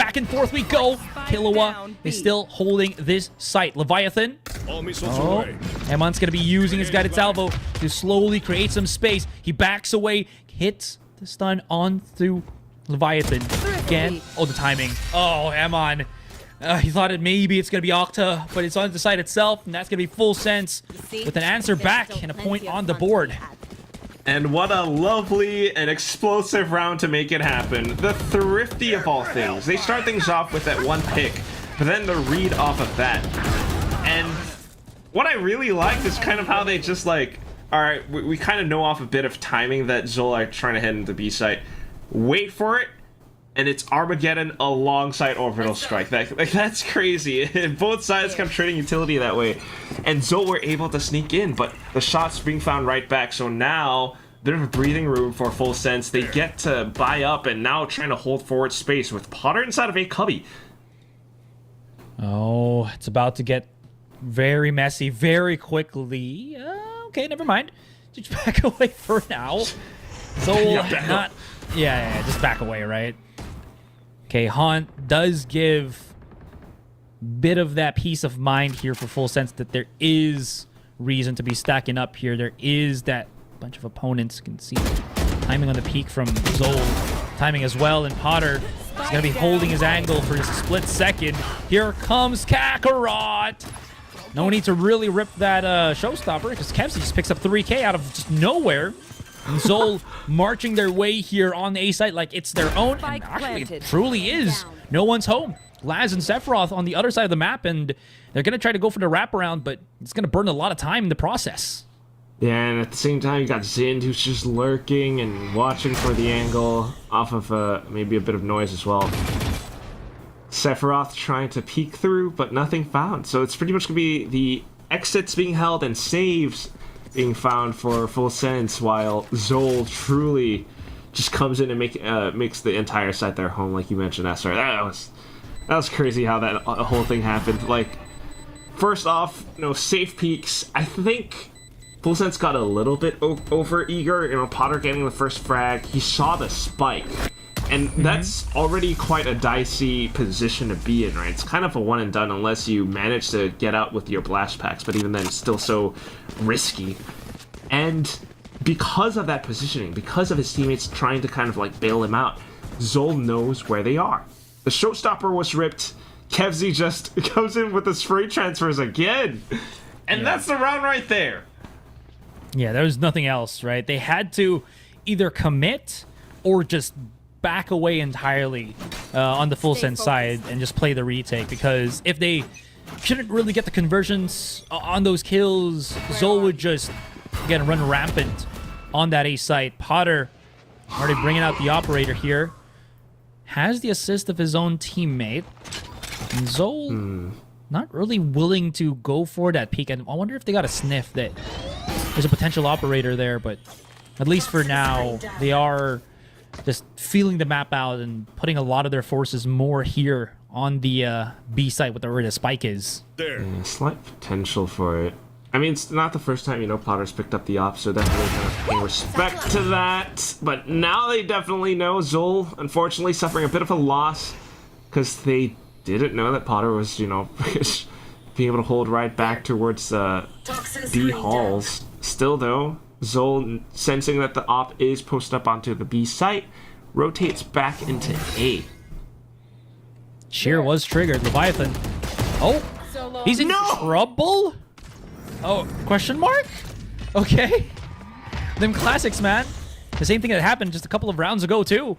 we go. Killua is still holding this site. Leviathan All missiles Oh, away. Emon's gonna be using his guided salvo to slowly create some space. He backs away, hits the stun on through Leviathan. Again, oh, the timing. Oh, Emon. He thought maybe it's gonna be Octa, but it's on the side itself, and that's gonna be full sense with an answer back and a point on the board. And what a lovely and explosive round to make it happen. The thrifty of all things. They start things off with that one pick, but then the read off of that. And what I really liked is kind of how they just like, all right, we kind of know off a bit of timing that ZOL are trying to head into B site. Wait for it, and it's Armageddon alongside Orbital Strike. That's crazy. Both sides kept trading utility that way. And ZOL were able to sneak in, but the shots being found right back. So now there's breathing room for full sense. They get to buy up and now trying to hold forward space with Potter inside of a cubby. Oh, it's about to get very messy very quickly. Okay, never mind. Just back away for now. ZOL not... Yeah, just back away, right? Okay, Haunt does give bit of that peace of mind here for full sense that there is reason to be stacking up here. There is that bunch of opponents. You can see timing on the peak from ZOL. Timing as well, and Potter is going to be holding his angle for just a split second. Here comes Kakarot. No need to really rip that showstopper because Kevzy just picks up 3K out of just nowhere. And ZOL marching their way here on the A site like it's their own. And actually, it truly is. No one's home. Laz and Sephiroth on the other side of the map, and they're going to try to go for the wraparound, but it's going to burn a lot of time in the process. Yeah, and at the same time, you got Zind, who's just lurking and watching for the angle off of maybe a bit of noise as well. Sephiroth trying to peek through, but nothing found. So it's pretty much going to be the exits being held and saves being found for full sense, while ZOL truly just comes in and makes the entire site their home, like you mentioned, Esther. That was crazy how that whole thing happened. Like, first off, safe peeks. I think full sense got a little bit over eager. Potter getting the first frag. He saw the spike. And that's already quite a dicey position to be in, right? It's kind of a one and done unless you manage to get out with your blast packs, but even then it's still so risky. And because of that positioning, because of his teammates trying to kind of like bail him out, ZOL knows where they are. The showstopper was ripped. Kevzy just comes in with the spray transfers again. And that's the round right there. Yeah, there was nothing else, right? They had to either commit or just back away entirely on the full sense side and just play the retake, because if they couldn't really get the conversions on those kills, ZOL would just again run rampant on that A site. Potter already bringing out the operator here, has the assist of his own teammate, and ZOL not really willing to go for that peek. And I wonder if they got a sniff that there's a potential operator there, but at least for now they are just feeling the map out and putting a lot of their forces more here on the B site where the spike is. There. Yeah, slight potential for it. I mean, it's not the first time, Potter's picked up the op, so definitely kind of paying respect to that. But now they definitely know ZOL, unfortunately, suffering a bit of a loss because they didn't know that Potter was, being able to hold right back towards B halls. Still, though, ZOL, sensing that the op is posted up onto the B site, rotates back into A. Cheer was triggered. Leviathan. Oh, he's in trouble? Oh, question mark? Okay. Them classics, man. The same thing that happened just a couple of rounds ago, too.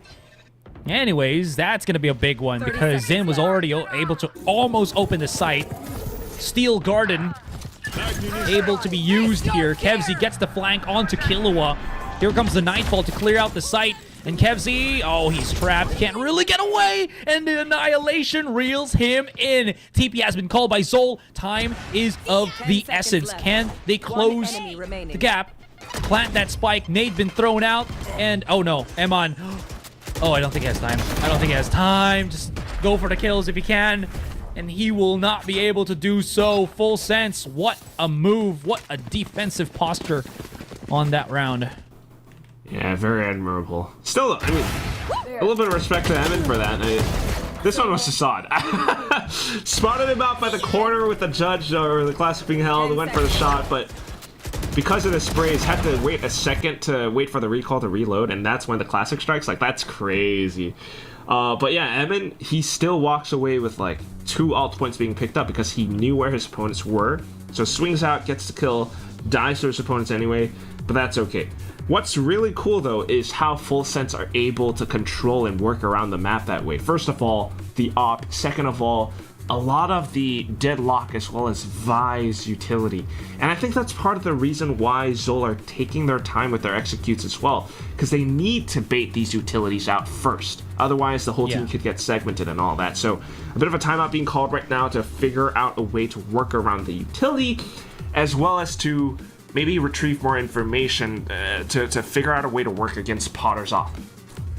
Anyways, that's going to be a big one because Zin was already able to almost open the site. Steel Garden able to be used here. Kevzy gets the flank onto Killua. Here comes the Nightfall to clear out the site. And Kevzy, oh, he's trapped. Can't really get away. And the Annihilation reels him in. TP has been called by ZOL. Time is of the essence. Can they close the gap? Plant that spike. Nade been thrown out. And, oh no, Emon. Oh, I don't think he has time. I don't think he has time. Just go for the kills if he can. And he will not be able to do so. Full sense. What a move. What a defensive posture on that round. Yeah, very admirable. Still, I mean, a little bit of respect to Emin for that. This one was Assad. Spotted him out by the corner with the judge or the classic being held, went for the shot, but because of the sprays, had to wait a second to wait for the recall to reload, and that's when the classic strikes. Like, that's crazy. But yeah, Emin, he still walks away with like 2 ult points being picked up because he knew where his opponents were. So swings out, gets the kill, dies to his opponents anyway, but that's okay. What's really cool though is how Full Sense are able to control and work around the map that way. First of all, the op. Second of all, a lot of the deadlock as well as Vi's utility. And I think that's part of the reason why ZOL are taking their time with their executes as well, because they need to bait these utilities out first. Otherwise, the whole team could get segmented and all that. So a bit of a timeout being called right now to figure out a way to work around the utility, as well as to maybe retrieve more information to figure out a way to work against Potter's op.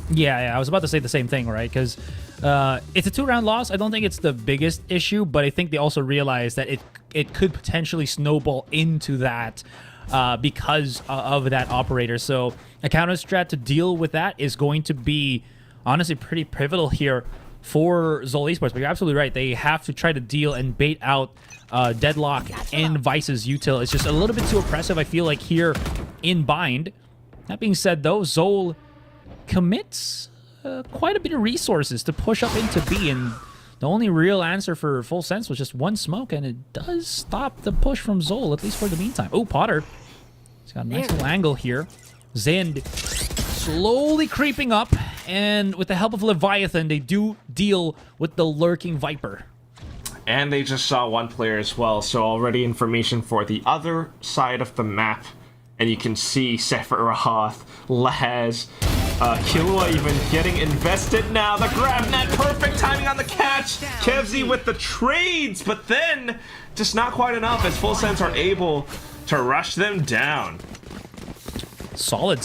Yeah, I was about to say the same thing, right? Because it's a 2-round loss. I don't think it's the biggest issue, but I think they also realize that it could potentially snowball into that because of that operator. So a counter strat to deal with that is going to be honestly pretty pivotal here for ZOL Esports. But you're absolutely right. They have to try to deal and bait out Deadlock in Vice's util. It's just a little bit too oppressive, I feel like, here in Bind. That being said, though, ZOL commits quite a bit of resources to push up into B, and the only real answer for Full Sense was just 1 smoke, and it does stop the push from ZOL, at least for the meantime. Oh, Potter. He's got a nice little angle here. Zend slowly creeping up, and with the help of Leviathan, they do deal with the lurking Viper. And they just saw 1 player as well, so already information for the other side of the map. And you can see Sephiroth, Laz, Killua even getting invested now. The grab net, perfect timing on the catch. Kevzy with the trades, but then just not quite enough as Full Sense are able to rush them down. Solid,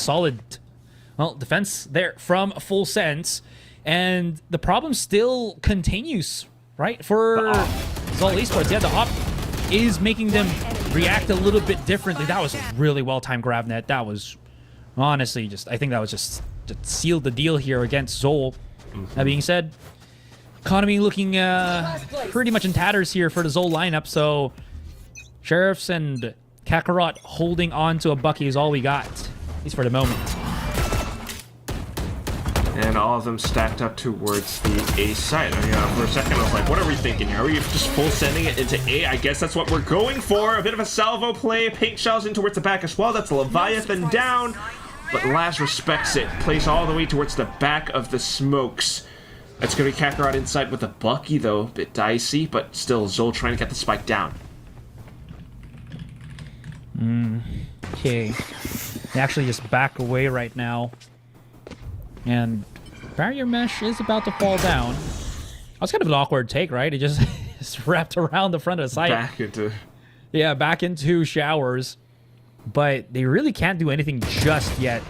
well, defense there from Full Sense. And the problem still continues, right? For ZOL Esports, yeah, the op is making them react a little bit differently. That was a really well-timed grab net. That was honestly I think that was just sealed the deal here against ZOL. That being said, economy looking pretty much in tatters here for the ZOL lineup. So Sheriffs and Kakarot holding on to a Bucky is all we got, at least for the moment. And all of them stacked up towards the A side. I mean, for a second, I was like, what are we thinking here? Are we just full sending it into A? I guess that's what we're going for. A bit of a salvo play. Paint shells in towards the back as well. That's Leviathan down. But Laz respects it. Plays all the way towards the back of the smokes. That's going to be Kakarot inside with the Bucky, though. A bit dicey, but still ZOL trying to get the spike down. Okay. They actually just back away right now. And barrier mesh is about to fall down. That was kind of an awkward take, right? It just wrapped around the front of the site. Back into showers. But they really can't do anything just yet.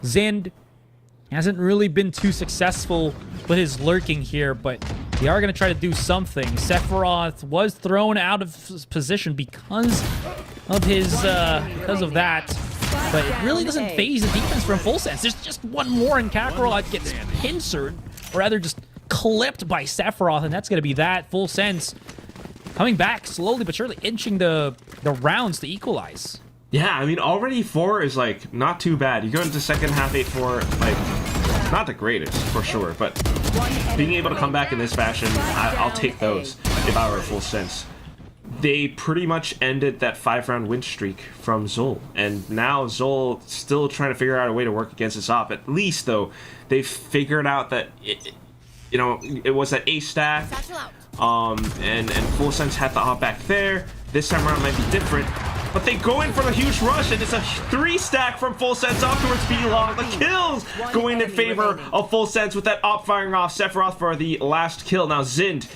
Zend hasn't really been too successful with his lurking here, but they are going to try to do something. Sephiroth was thrown out of position because of that. But it really doesn't phase the defense from Full Sense. There's just 1 more, and Kakarot gets pincered, or rather just clipped by Sephiroth, and that's going to be that. Full Sense coming back slowly but surely, inching the rounds to equalize. Yeah, I mean, already 4 is, like, not too bad. You go into second half 8-4, like, not the greatest, for sure, but being able to come back in this fashion, I'll take those if I were Full Sense. They pretty much ended that 5-round win streak from ZOL, and now ZOL still trying to figure out a way to work against this op. At least, though, they've figured out that it was that A stack, and Full Sense had the op back there. This time around might be different, but they go in for the huge rush, and it's a 3 stack from Full Sense off towards B-Long. The kills going in favor of Full Sense with that op firing off Sephiroth for the last kill. Now Zind,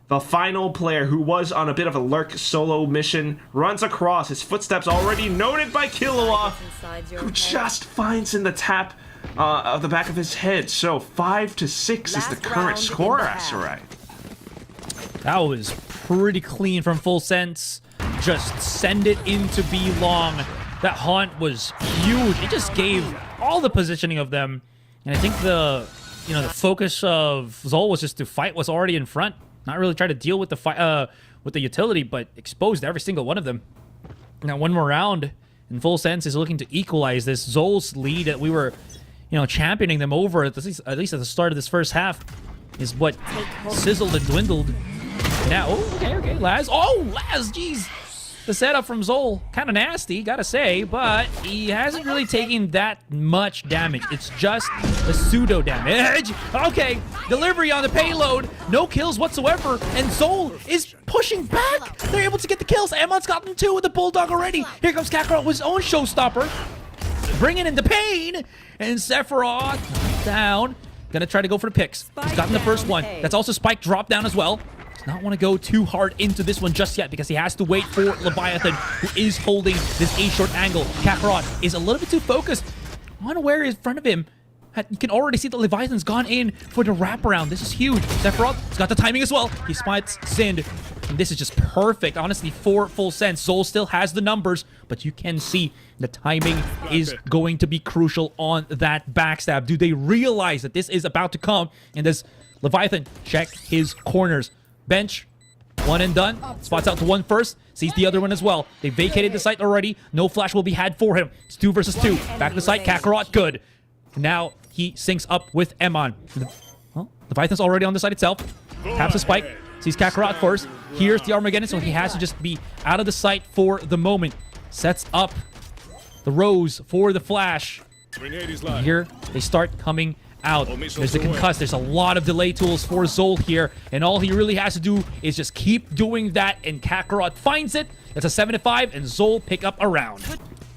the final player who was on a bit of a lurk solo mission, runs across. His footsteps already noted by Killua, who just finds in the tap of the back of his head. So 5-6 is the current score, Asarai. That was pretty clean from Full Sense. Just send it into B-Long. That haunt was huge. It just gave all the positioning of them. And I think the you know, the focus of ZOL was just to fight what's already in front, not really try to deal with the fight with the utility, but exposed every single one of them. Now, one more round, in full sense, is looking to equalize this ZOL's lead that we were, you know, championing them over at least at the start of this first half, is what sizzled and dwindled. Now, oh, okay, Laz. Oh, Laz, jeez. The setup from ZOL, kind of nasty, gotta say, but he hasn't really taken that much damage. It's just the pseudo damage. Okay, delivery on the payload, no kills whatsoever, and ZOL is pushing back. They're able to get the kills. Emmon's gotten 2 with the Bulldog already. Here comes Kakarot with his own showstopper, bringing in the pain, and Sephiroth down. Gonna try to go for the picks. He's gotten the first one. That's also Spike drop down as well. Not want to go too hard into this one just yet because he has to wait for Leviathan, who is holding this A-short angle. Kakarot is a little bit too focused on where in front of him. You can already see that Leviathan's gone in for the wraparound. This is huge. Sephiroth's got the timing as well. He spots Zind. And this is just perfect. Honestly, for full sense, ZOL still has the numbers, but you can see the timing is going to be crucial on that backstab. Do they realize that this is about to come? And does Leviathan check his corners? Bench, one and done. Spots out to one first. Sees the other one as well. They vacated the site already. No flash will be had for him. It's 2 versus 2. Back to the site. Kakarot, good. Now he syncs up with Emmon. Well, Leviathan's already on the site itself. Taps the spike. Sees Kakarot first. Here's the Armageddon, so he has to just be out of the sight for the moment. Sets up the Rose for the flash. And here they start coming out. There's the concuss. There's a lot of delay tools for ZOL here, and all he really has to do is just keep doing that, and Kakarot finds it. That's a 7-5, and ZOL pick up a round.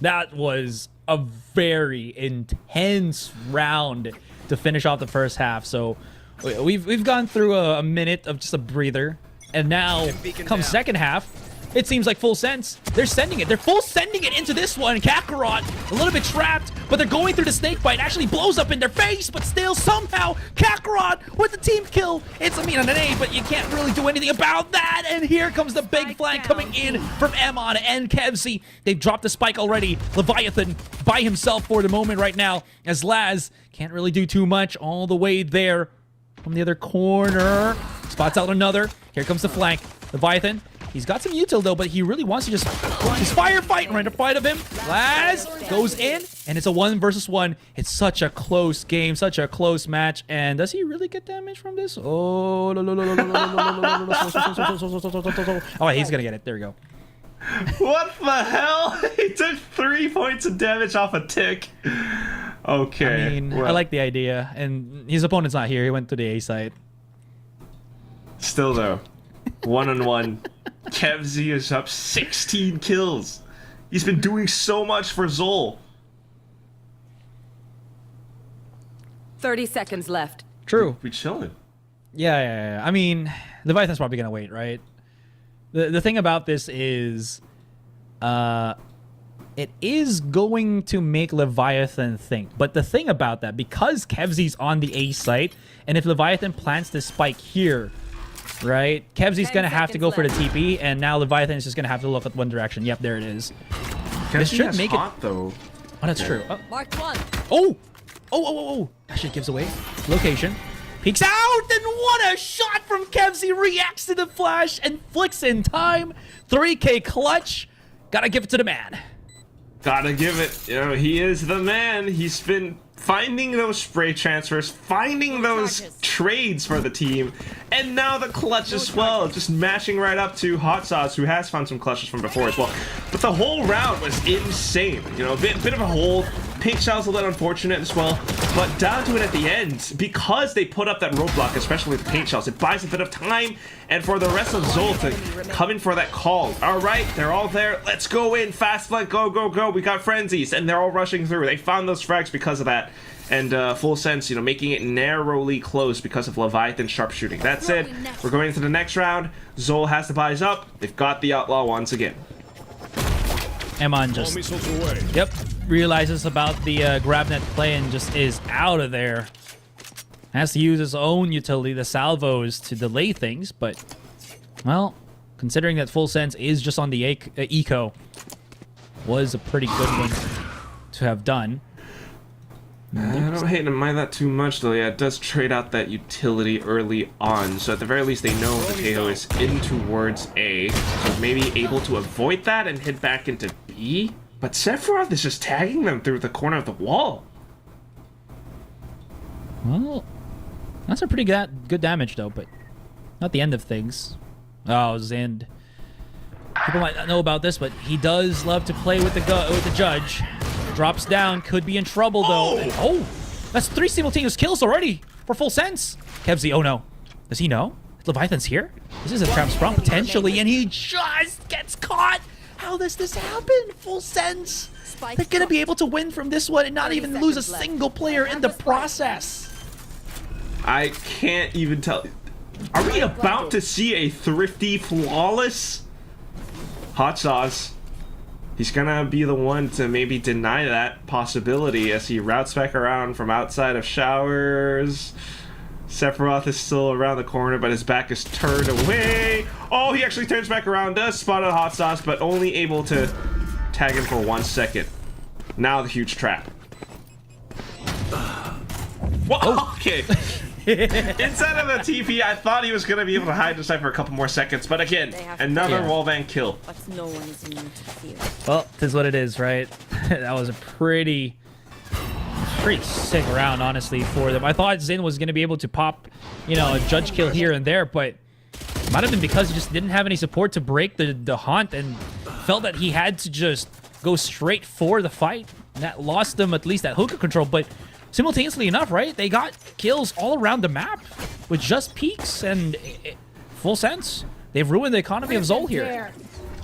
That was a very intense round to finish off the first half. So we've gone through a minute of just a breather, and now comes second half. It seems like full sense. They're sending it. They're full sending it into this one. Kakarot, a little bit trapped, but they're going through the snake bite. Actually blows up in their face, but still somehow Kakarot with the team kill. It's a mean on an A, but you can't really do anything about that. And here comes the big flank coming in from Emmon and Kevzi. They've dropped the spike already. Leviathan by himself for the moment right now, as Laz can't really do too much all the way there from the other corner. Spots out another. Here comes the flank. Leviathan. He's got some util though, but he really wants to just firefight right in front of him. Laz goes in, and it's a 1 versus 1. It's such a close game, such a close match. And does he really get damage from this? Oh, oh, he's gonna get it. There we go. What the hell? He took 3 points of damage off a tick. Okay. I mean, I like the idea, and his opponent's not here. He went to the A site. Still though, 1-on-1. Kevzi is up 16 kills. He's been doing so much for ZOL. 30 seconds left. True. We chilling. Yeah. I mean, Leviathan's probably gonna wait, right? The thing about this is, it is going to make Leviathan think. But the thing about that, because Kevzi's on the A site, and if Leviathan plants this spike here, right, Kevzi's gonna have to go for the TP, and now Leviathan is just gonna have to look at one direction. Yep, there it is. This should make it though. Oh, that's true. Oh. Mark 1. Oh. That shit gives away location. Peeks out, and what a shot from Kevzi. Reacts to the flash and flicks in time. 3K clutch. Gotta give it to the man. Gotta give it. You know, he is the man. He's been finding those spray transfers, finding those trades for the team, and now the clutch as well. Just mashing right up to Hot Sauce, who has found some clutches from before as well. But the whole round was insane. You know, a bit of a hold. Pink Shell's a little unfortunate as well, but down to it at the end, because they put up that roadblock, especially with the Paint Shells, it buys a bit of time, and for the rest of ZOL to come in for that call. All right, they're all there. Let's go in. Fast flank, go. We got frenzies, and they're all rushing through. They found those frags because of that. And full sense, you know, making it narrowly close because of Leviathan sharpshooting. That said, we're going into the next round. ZOL has the buys up. They've got the Outlaw once again. Emmon just, realizes about the grabnet play and just is out of there. Has to use his own utility, the salvos, to delay things, but, well, considering that full sense is just on the eco, was a pretty good one to have done. I don't hate to mind that too much, though. Yeah, it does trade out that utility early on. So at the very least, they know the KO is in towards A. So maybe able to avoid that and hit back into B. But Sephiroth is just tagging them through the corner of the wall. Well, that's a pretty good damage, though, but not the end of things. Oh, Zind. People might not know about this, but he does love to play with the judge. Drops down, could be in trouble, though. Oh, that's 3 simultaneous kills already for full sense. Kevzy, oh no. Does he know? Leviathan's here? This is a trap sprung, potentially, and he just gets caught. How does this happen? Full sense. They're going to be able to win from this one and not even lose a single player in the process. I can't even tell. Are we about to see a thrifty, flawless hot sauce? He's gonna be the one to maybe deny that possibility as he routes back around from outside of showers. Sephiroth is still around the corner, but his back is turned away. Oh, he actually turns back around, does spot a hot sauce, but only able to tag him for 1 second. Now the huge trap. Whoa, Oh. okay. Inside of the TP, I thought he was going to be able to hide inside for a couple more seconds, but again, another wallbang kill. But no one is immune to fear. Well, tis what it is, right? That was a pretty sick round, honestly, for them. I thought Zin was going to be able to pop, you know, a judge kill here and there, but it might have been because he just didn't have any support to break the haunt and felt that he had to just go straight for the fight. And that lost them at least that hookah control, but simultaneously enough, right? They got kills all around the map with just peaks and full sense. They've ruined the economy of ZOL here.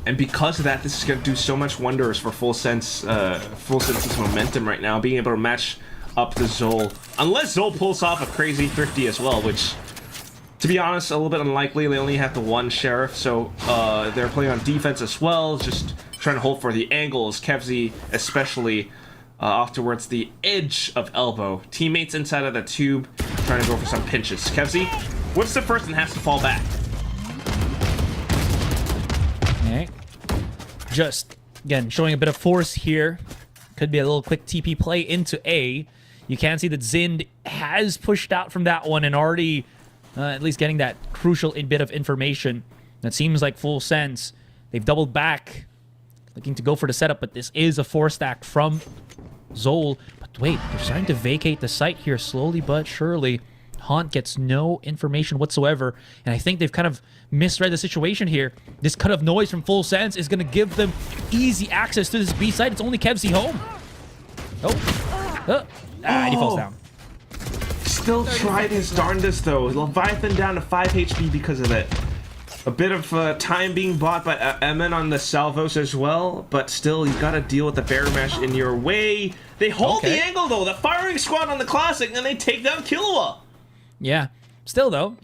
And because of that, this is going to do so much wonders for Full Sense's momentum right now, being able to match up to ZOL. Unless ZOL pulls off a crazy thrifty as well, which, to be honest, a little bit unlikely. They only have the 1 sheriff, so they're playing on defense as well, just trying to hold for the angles. Kevzy especially off towards the edge of elbow. Teammates inside of the tube trying to go for some pinches. Kevzy, what's the first and has to fall back? Okay. Just, again, showing a bit of force here. Could be a little quick TP play into A. You can see that Zind has pushed out from that one and already at least getting that crucial bit of information. That seems like full sense. They've doubled back, looking to go for the setup, but this is a 4-stack from ZOL. But wait, they're starting to vacate the site here slowly but surely. Haunt gets no information whatsoever, and I think they've kind of misread the situation here. This cut of noise from Full Sense is going to give them easy access to this B site. It's only Kevzy home. And he falls down. Still tried his darndest though. Leviathan down to 5 HP because of it. A bit of time being bought by Emin on the salvos as well, but still, you gotta deal with the bear mesh in your way. They hold the angle though, the firing squad on the classic, and they take down Killua. Yeah. Still though,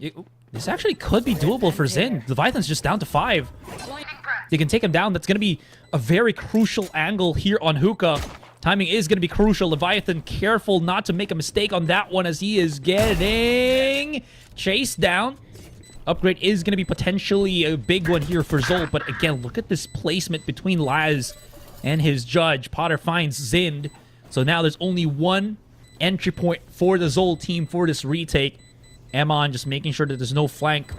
this actually could be doable for Zin. Leviathan's just down to 5. They can take him down. That's gonna be a very crucial angle here on Hookah. Timing is gonna be crucial. Leviathan careful not to make a mistake on that one as he is getting chased down. Upgrade is going to be potentially a big one here for ZOL, but again, look at this placement between Laz and his judge. Potter finds Zind, so now there's only 1 entry point for the ZOL team for this retake. Amon just making sure that there's no flank,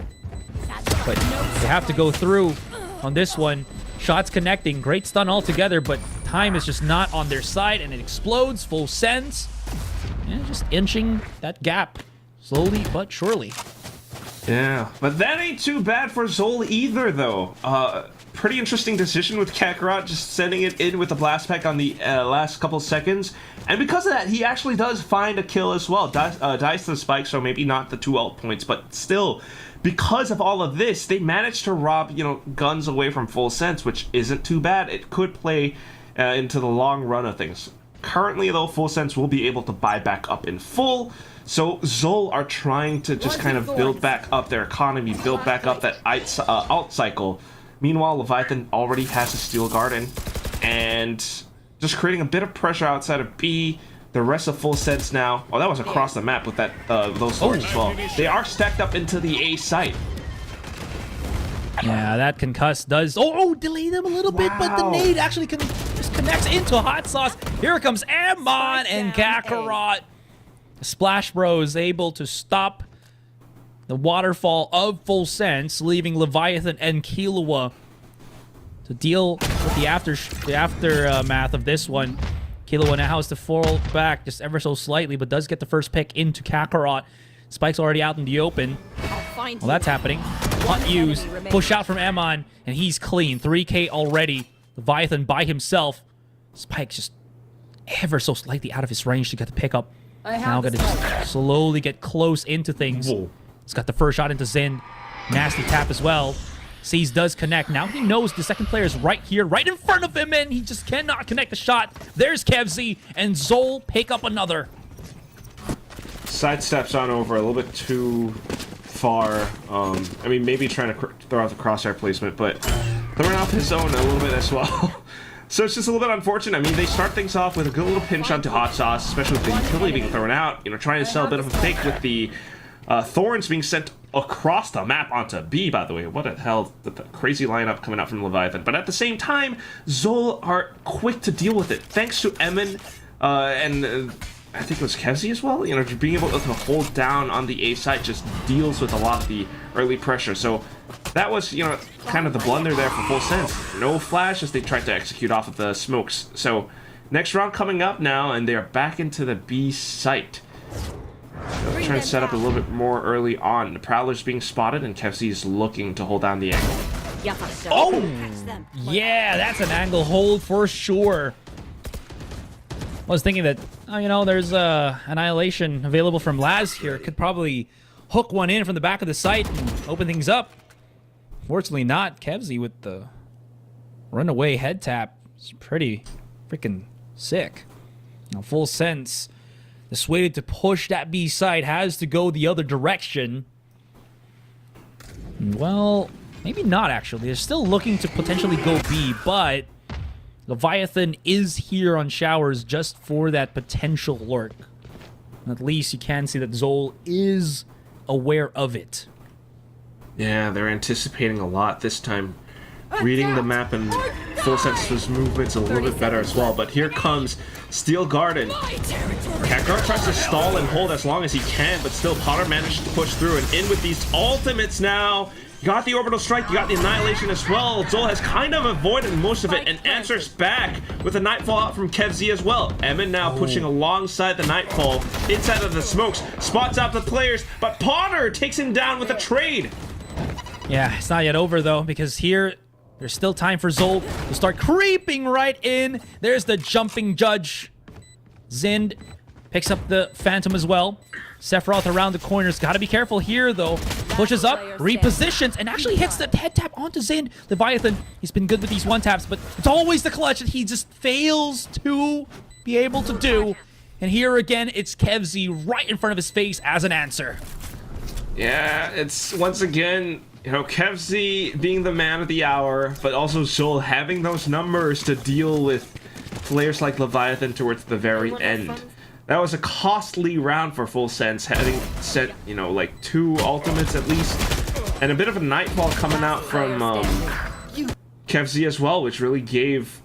but they have to go through on this one. Shots connecting, great stun altogether, but time is just not on their side, and it explodes. Full sense, and just inching that gap slowly but surely. Yeah, but that ain't too bad for ZOL either, though. Pretty interesting decision with Kakarot, just sending it in with the blast pack on the last couple seconds. And because of that, he actually does find a kill as well. Dies to the spike, so maybe not the 2 ult points, but still, because of all of this, they managed to rob, guns away from Full Sense, which isn't too bad. It could play into the long run of things. Currently, though, Full Sense will be able to buy back up in full. So ZOL are trying to just kind of build back up their economy, build back up that alt cycle. Meanwhile, Leviathan already has a Steel Garden, and just creating a bit of pressure outside of B. The rest of Full Sense now. Oh, that was across the map with that those swords as well. They are stacked up into the A site. Yeah, that concuss does... Oh, delay them a little bit, but the nade actually can just connects into Hot Sauce. Here comes Ammon and Kakarot. The Splash Bros able to stop the waterfall of Full Sense, leaving Leviathan and Killua to deal with the aftermath of this one. Killua now has to fall back just ever so slightly, but does get the first pick into Kakarot. Spike's already out in the open. Well, that's happening. Hot use. Push out from Ammon, and he's clean. 3K already. Leviathan by himself. Spike's just ever so slightly out of his range to get the pickup. Now gonna just slowly get close into things. Whoa. He's got the first shot into Zin. Nasty tap as well. Seas does connect. Now he knows the second player is right here, right in front of him, and he just cannot connect the shot. There's KevZ, and ZOL pick up another. Sidesteps on over a little bit too far. I mean, maybe trying to throw out the crosshair placement, but throwing off his own a little bit as well. So it's just a little bit unfortunate. I mean, they start things off with a good little pinch onto Hot Sauce, especially with the utility being thrown out. You know, trying to sell a bit of a fake with the Thorns being sent across the map onto B, by the way. What the hell? The crazy lineup coming out from Leviathan. But at the same time, ZOL are quick to deal with it. Thanks to Emin and I think it was KevZ as well. You know, being able to hold down on the A side just deals with a lot of the early pressure. So that was, you know, kind of the blunder there for Full Sense. No flash as they tried to execute off of the smokes. So next round coming up now, and they are back into the B site. So trying to set up a little bit more early on. The Prowler's being spotted, and KevZ is looking to hold down the angle. Oh! Yeah, that's an angle hold for sure. I was thinking that, oh, you know, there's Annihilation available from Laz here. Could probably hook one in from the back of the site and open things up. Fortunately not. KevZ with the runaway head tap. It's pretty freaking sick. Now, Full Sense, dissuaded to push that B side, has to go the other direction. Well, maybe not, actually. They're still looking to potentially go B, but Leviathan is here on Showers just for that potential lurk. At least you can see that ZOL is aware of it. Yeah, they're anticipating a lot this time. Reading the map and Full Sense's movements a little bit better as well. But here comes Steel Garden. Kakarot tries to stall and hold as long as he can, but still Potter managed to push through and in with these ultimates now. You got the Orbital Strike, you got the Annihilation as well. ZOL has kind of avoided most of it and answers back with a Nightfall out from KevZ as well. Emin now pushing alongside the Nightfall inside of the smokes, spots out the players, but Potter takes him down with a trade. Yeah, it's not yet over though, because here there's still time for ZOL to start creeping right in. There's the jumping judge. Zind picks up the Phantom as well. Sephiroth around the corners. Gotta be careful here, though. Pushes up, repositions, and actually hits the head tap onto Zind. Leviathan, he's been good with these one-taps, but it's always the clutch that he just fails to be able to do. And here again, it's KevZ right in front of his face as an answer. Yeah, it's once again, you know, KevZ being the man of the hour, but also ZOL having those numbers to deal with players like Leviathan towards the very end. That was a costly round for Full Sense, having set, you know, like 2 ultimates at least, and a bit of a Nightfall coming out from KevZ as well, which really gave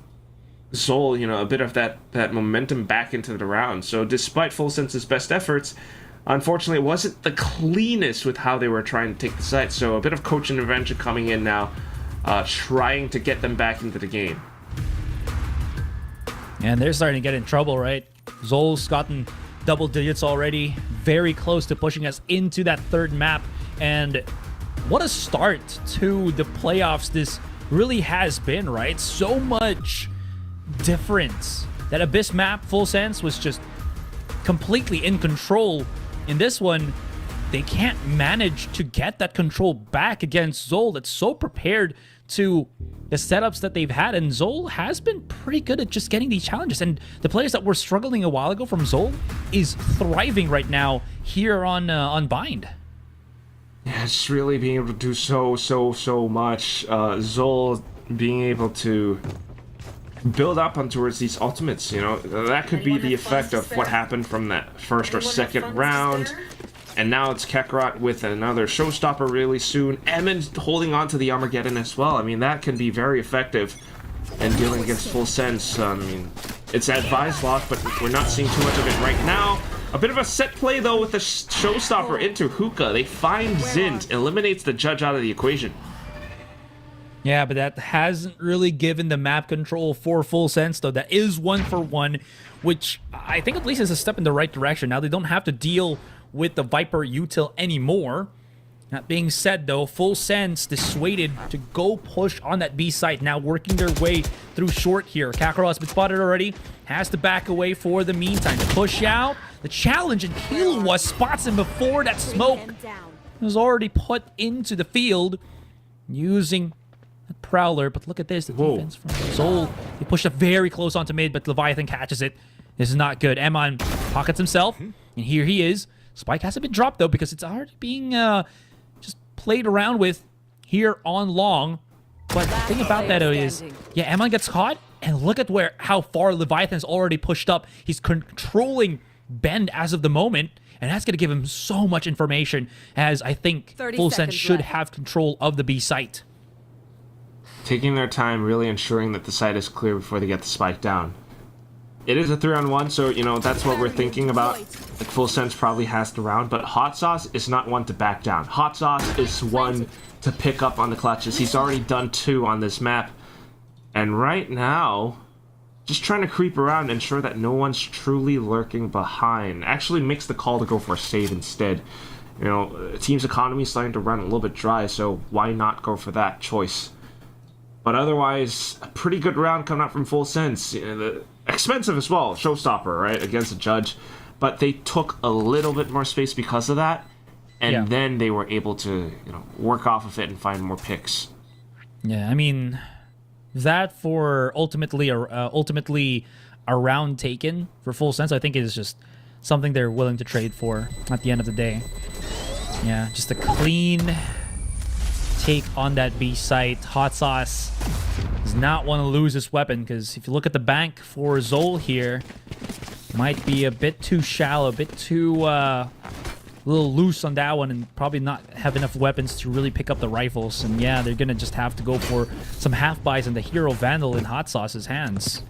ZOL, you know, a bit of that momentum back into the round. So despite Full Sense's best efforts, unfortunately it wasn't the cleanest with how they were trying to take the site. So a bit of coach intervention coming in now, trying to get them back into the game. And they're starting to get in trouble, right? ZOL's gotten double digits already, very close to pushing us into that third map. And what a start to the playoffs this really has been, right? So much difference. That Abyss map, Full Sense, was just completely in control. In this one, they can't manage to get that control back against ZOL that's so prepared to the setups that they've had, and ZOL has been pretty good at just getting these challenges. And the players that were struggling a while ago from ZOL is thriving right now here on Bind. Yeah, it's really being able to do so much. ZOL being able to build up on towards these ultimates, you know, that could be the effect of what happened from that first or second round. And now it's Kakarot with another showstopper really soon. Emin holding on to the Armageddon as well. I mean, that can be very effective and dealing against full sense. I mean, it's advised lock, but we're not seeing too much of it right now. A bit of a set play, though, with the showstopper into Hookah. They find Zind, eliminates the judge out of the equation. Yeah, but that hasn't really given the map control for full sense, though. That is 1-for-1, which I think at least is a step in the right direction. Now they don't have to deal with the Viper util anymore. That being said, though, full sense dissuaded to go push on that B site, now working their way through short here. Kakarot has been spotted already, has to back away for the meantime to push out. The challenge, and Killua spots him before that smoke was already put into the field using a Prowler. But look at this, the defense from ZOL. He pushed up very close onto mid, but Leviathan catches it. This is not good. Emon pockets himself, and here he is. Spike hasn't been dropped, though, because it's already being just played around with here on long. But the thing about that is, yeah, Emon gets caught, and look at how far Leviathan's already pushed up. He's controlling Bend as of the moment, and that's going to give him so much information, as I think Full Sense should have control of the B site. Taking their time, really ensuring that the site is clear before they get the spike down. It is a 3-on-1, so, you know, that's what we're thinking about. Like, Full Sense probably has the round, but Hot Sauce is not one to back down. Hot Sauce is one to pick up on the clutches. He's already done 2 on this map. And right now, just trying to creep around, ensure that no one's truly lurking behind. Actually makes the call to go for a save instead. You know, team's economy is starting to run a little bit dry, so why not go for that choice? But otherwise, a pretty good round coming out from Full Sense. You know, expensive as well, showstopper, right, against a judge. But they took a little bit more space because of that, and then they were able to, you know, work off of it and find more picks. Yeah, I mean, that for ultimately a round taken for Full Sense, I think is just something they're willing to trade for at the end of the day. Yeah, just a clean take on that B site. Hot Sauce does not want to lose this weapon, because if you look at the bank for ZOL here, might be a bit too shallow, a bit too a little loose on that one, and probably not have enough weapons to really pick up the rifles. And yeah, they're gonna just have to go for some half-buys in the Hero Vandal in Hot Sauce's hands.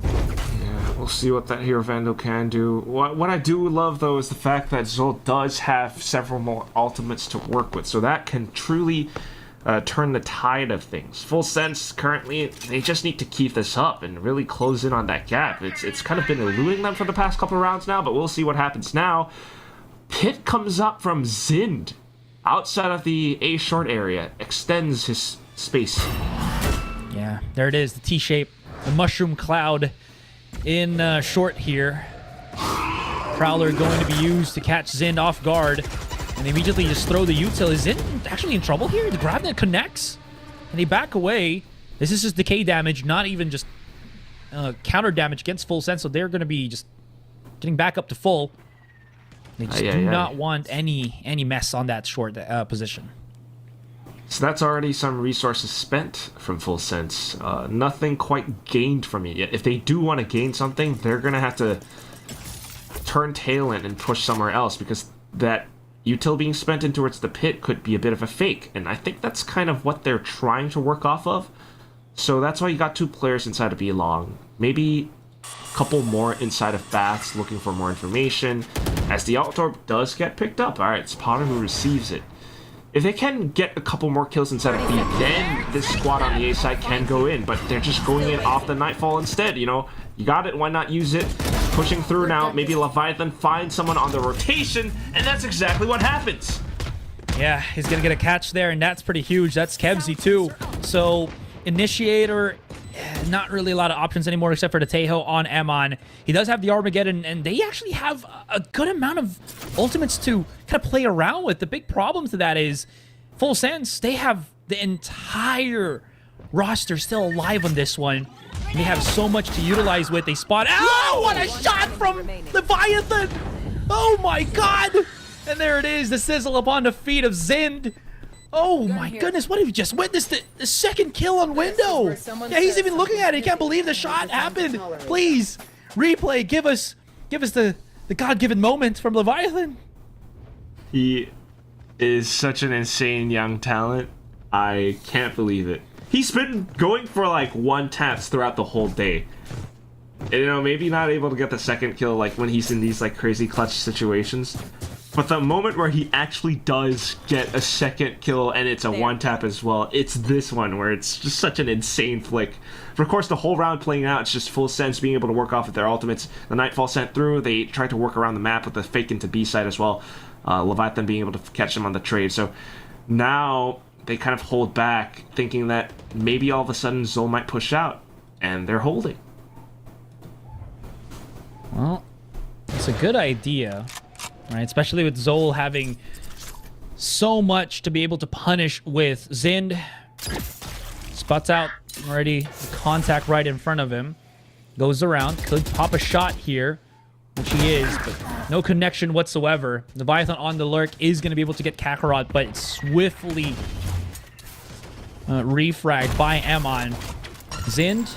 Yeah, we'll see what that Hero Vandal can do. What I do love, though, is the fact that ZOL does have several more ultimates to work with, so that can truly turn the tide of things. Full Sense, currently, they just need to keep this up and really close in on that gap. It's kind of been eluding them for the past couple of rounds now, but we'll see what happens now. Pit comes up from Zind, outside of the A short area, extends his space. Yeah, there it is, the T-shape, the mushroom cloud in short here. Prowler going to be used to catch Zind off guard, and immediately just throw the util. Is Zind actually in trouble here? The Gravnet connects, and they back away. This is just decay damage, not even just counter damage against Full Sense, so they're going to be just getting back up to full. They just do not want any mess on that short position. So that's already some resources spent from Full Sense. Nothing quite gained from it yet. If they do want to gain something, they're going to have to turn tail in and push somewhere else, because that util being spent in towards the pit could be a bit of a fake. And I think that's kind of what they're trying to work off of. So that's why you got 2 players inside of B long. Maybe a couple more inside of Baths looking for more information. As the Orb does get picked up. Alright, it's Potter who receives it. If they can get a couple more kills inside of B, then this squad on the A side can go in. But they're just going in off the Nightfall instead, you know? You got it, why not use it? Pushing through now, maybe Leviathan finds someone on the rotation, and that's exactly what happens. Yeah, he's gonna get a catch there, and that's pretty huge. That's Kebsy too. So, Initiator, not really a lot of options anymore except for the Tejo on Emon. He does have the Armageddon, and they actually have a good amount of ultimates to kind of play around with. The big problem to that is, Full Sense, they have the entire roster still alive on this one. And they have so much to utilize with. They spot... Oh, what a shot from Leviathan! Oh my god! And there it is, the sizzle upon the feet of Zind. Oh my goodness, what have you just witnessed? The second kill on window. Yeah, he's even looking at it. He can't believe the shot happened. Please, replay, give us the God-given moment from Leviathan. He is such an insane young talent. I can't believe it. He's been going for like one taps throughout the whole day. You know, maybe not able to get the second kill like when he's in these like crazy clutch situations. But the moment where he actually does get a second kill and it's a one tap as well, it's this one where it's just such an insane flick. For of course, the whole round playing out, it's just full sense being able to work off of their ultimates. The Nightfall sent through, they tried to work around the map with the fake into B side as well. Leviathan being able to catch them on the trade. So now they kind of hold back, thinking that maybe all of a sudden ZOL might push out, and they're holding. Well, it's a good idea, right? Especially with ZOL having so much to be able to punish with Zind. Spots out already, contact right in front of him. Goes around, could pop a shot here, which he is, but no connection whatsoever. Leviathan on the lurk is going to be able to get Kakarot, but it's swiftly refragged by Amon. Zind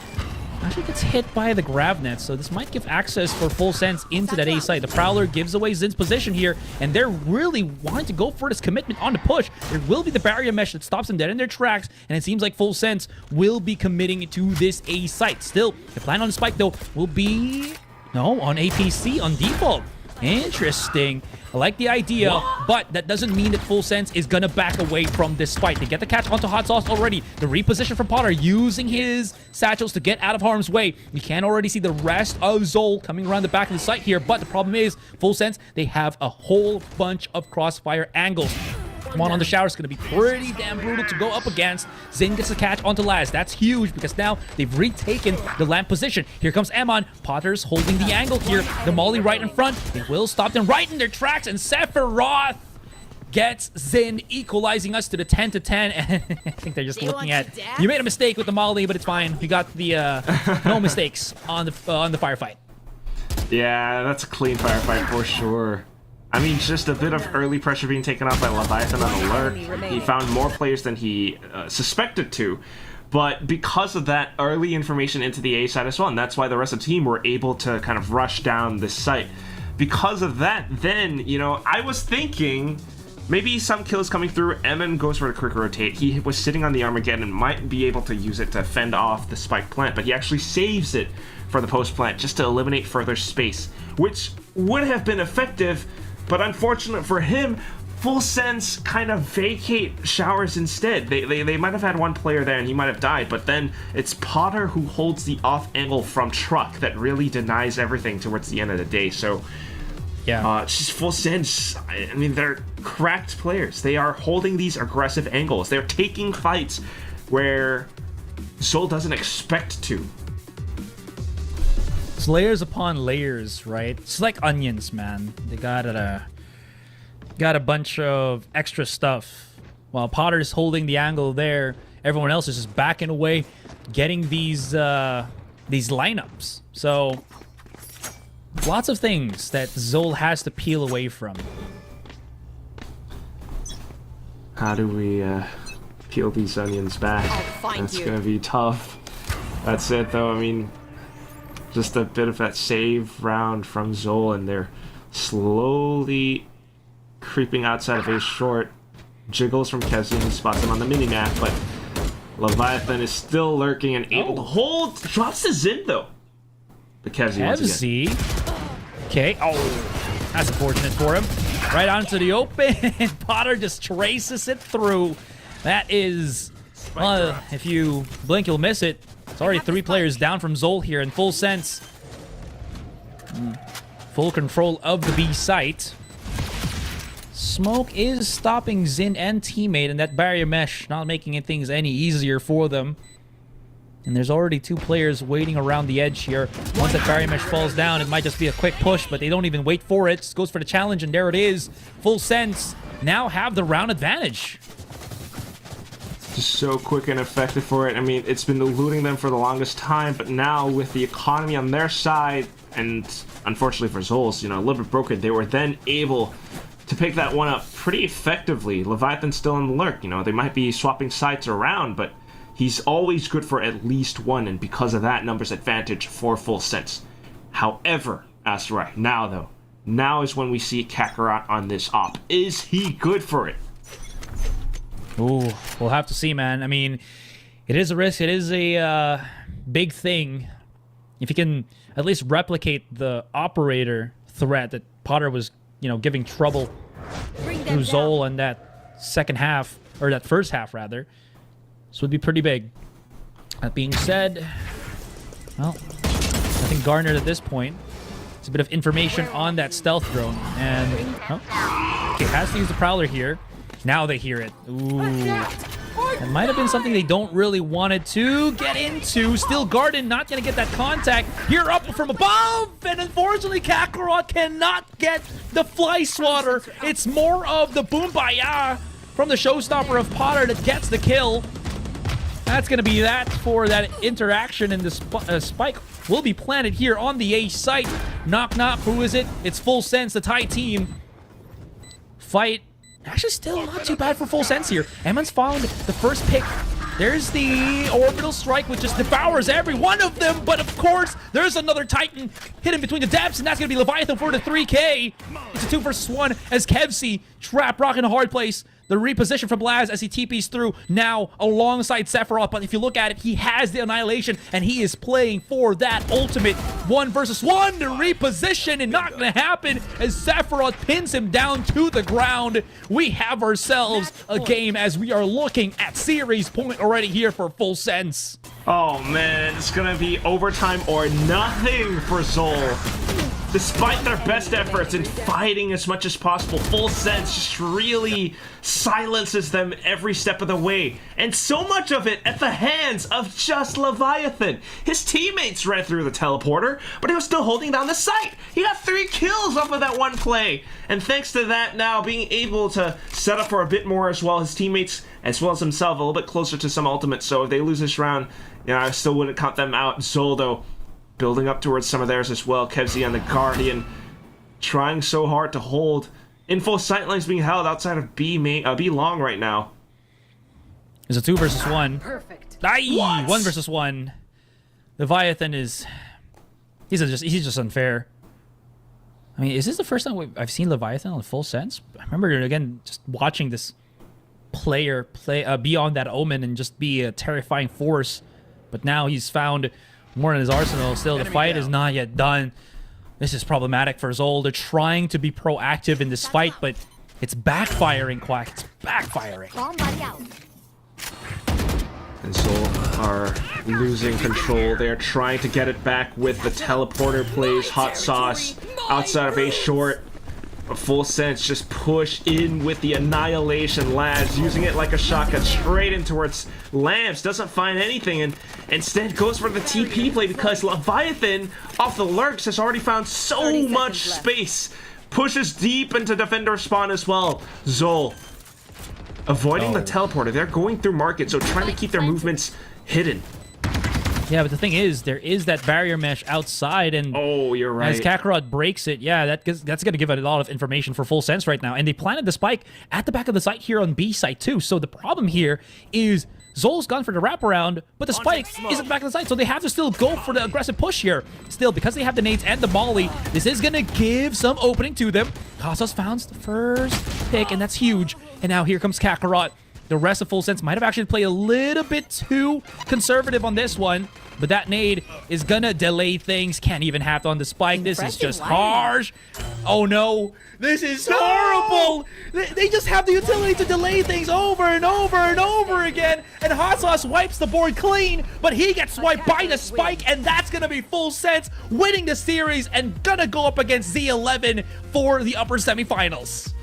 actually gets hit by the Gravnet, so this might give access for full sense into that A site. The Prowler gives away Zind's position here, and they're really wanting to go for this commitment on the push. There will be the barrier mesh that stops them dead in their tracks, and it seems like full sense will be committing to this A site. Still, the plan on the spike, though, will be... no, on APC, on default. Interesting. I like the idea, but that doesn't mean that full sense is gonna back away from this fight. They get the catch onto Hot Sauce already. The reposition from Potter using his satchels to get out of harm's way. We can already see the rest of ZOL coming around the back of the site here, but the problem is, full sense, they have a whole bunch of crossfire angles. One on the shower is going to be pretty damn brutal to go up against. Zin gets the catch onto Laz. That's huge because now they've retaken the lamp position. Here comes Amon. Potter's holding the angle here. The Molly right in front. They will stop them right in their tracks. And Sephiroth gets Zin, equalizing us to the 10-10. And I think they're just looking at... You made a mistake with the Molly, but it's fine. We got the no mistakes on the firefight. Yeah, that's a clean firefight for sure. I mean, just a bit of early pressure being taken off by Leviathan on the lurk. He found more players than he suspected to. But because of that early information into the A side as well, and that's why the rest of the team were able to kind of rush down this site. Because of that, then, you know, I was thinking maybe some kills coming through. Emin goes for a quick rotate. He was sitting on the Armageddon and might be able to use it to fend off the spike plant, but he actually saves it for the post plant just to eliminate further space, which would have been effective. But unfortunate for him, full sense kind of vacate showers instead. They might have had one player there and he might have died, but then it's Potter who holds the off angle from truck that really denies everything towards the end of the day. So yeah, it's just full sense. I mean, they're cracked players. They are holding these aggressive angles. They're taking fights where ZOL doesn't expect to. It's layers upon layers, right? It's like onions, man. They got a bunch of extra stuff. While Potter's holding the angle there, everyone else is just backing away, getting these lineups. So lots of things that ZOL has to peel away from. How do we peel these onions back? That's gonna be tough. That's it, though. I mean, just a bit of that save round from ZOL, and they're slowly creeping outside of A short. Jiggles from Kezzy, who spots him on the mini-map, but Leviathan is still lurking and able to hold. Drops the Zin, though. The Kezzy once again. Okay. Oh, that's unfortunate for him. Right onto the open, and Potter just traces it through. That is... well, if you blink, you'll miss it. It's already 3 players down from ZOL here in full sense. Full control of the B site. Smoke is stopping Zin and teammate, and that barrier mesh not making things any easier for them. And there's already 2 players waiting around the edge here. Once that barrier mesh falls down, it might just be a quick push, but they don't even wait for it. Just goes for the challenge, and there it is. Full sense now have the round advantage. Just so quick and effective for it. I mean, it's been eluding them for the longest time, but now with the economy on their side, and unfortunately for ZOL's, you know, a little bit broken, they were then able to pick that one up pretty effectively. Leviathan's still in the lurk, you know, they might be swapping sides around, but he's always good for at least one, and because of that, numbers advantage for full sense. However, Asteroid, now though, now is when we see Kakarot on this op. Is he good for it? Ooh, we'll have to see, man. I mean, It is a risk. It is a big thing. If you can at least replicate the operator threat that Potter was, giving trouble through ZOL in that second half, or that first half rather, this would be pretty big. That being said, well, I think Garner at this point, it's a bit of information on that stealth drone, and okay, has to use the Prowler here. Now they hear it. Ooh, that might have been something they don't really wanted to get into. Still, Garden not gonna get that contact here up from above, and unfortunately, Kakarot cannot get the Fly Swatter. It's more of the Boombaya from the Showstopper of Potter that gets the kill. That's going to be that for that interaction, and the spike will be planted here on the A site. Knock knock, who is it? It's Full Sense, the Thai team. Fight. Actually, still not too bad for Full Sense here. Emmon's found the first pick. There's the orbital strike, which just devours every one of them. But of course, there's another Titan hidden between the depths, and that's going to be Leviathan for the 3K. It's a 2 versus 1 as Kevsey trap Rock in a hard place. The reposition from Blaz as he TPs through now alongside Sephiroth. But if you look at it, he has the Annihilation, and he is playing for that ultimate 1 versus 1. The reposition, and not going to happen as Sephiroth pins him down to the ground. We have ourselves a game as we are looking at series point already here for Full Sense. Oh man, it's gonna be overtime or nothing for ZOL. Despite their best efforts in fighting as much as possible, Full Sense just really silences them every step of the way. And so much of it at the hands of just Leviathan. His teammates ran through the teleporter, but he was still holding down the site. He got 3 kills off of that one play. And thanks to that now being able to set up for a bit more as well, his teammates as well as himself a little bit closer to some ultimates. So if they lose this round, I still wouldn't count them out. ZOL though, building up towards some of theirs as well. Kevsey on the Guardian, trying so hard to hold. Info sightlines being held outside of B long right now. It's a 2 versus 1. Perfect. Aye, 1 versus 1. Leviathan is... He's just unfair. I mean, is this the first time I've seen Leviathan on Full Sense? I remember, again, just watching this player play beyond that omen and just be a terrifying force. But now he's found more in his arsenal. Still, the fight is not yet done. This is problematic for ZOL. They're trying to be proactive in this fight, but it's backfiring, Quack. It's backfiring. And ZOL are losing control. They're trying to get it back with the teleporter plays, hot sauce, outside of A short. A Full Sense just push in with the Annihilation. Laz using it like a shotgun straight in towards Lamps. Doesn't find anything and instead goes for the TP play because Leviathan off the lurks has already found so much space. Pushes deep into defender spawn as well. ZOL avoiding the teleporter. They're going through market, so trying to keep their movements hidden. Yeah, but the thing is, there is that barrier mesh outside, and oh, you're right. As Kakarot breaks it, yeah, that's going to give it a lot of information for Full Sense right now. And they planted the spike at the back of the site here on B site too. So the problem here is ZOL's gone for the wraparound, but the spike is at the back of the site, so they have to still go for the aggressive push here. Still, because they have the nades and the molly, this is going to give some opening to them. Kazas found the first pick, and that's huge. And now here comes Kakarot. The rest of Full Sense might have actually played a little bit too conservative on this one, but that nade is gonna delay things. Can't even have on the spike. This is just harsh. Oh no, this is horrible. They just have the utility to delay things over and over and over again, and Hot Sauce wipes the board clean, but he gets wiped by the spike, and that's gonna be Full Sense winning the series and gonna go up against Z11 for the upper semifinals.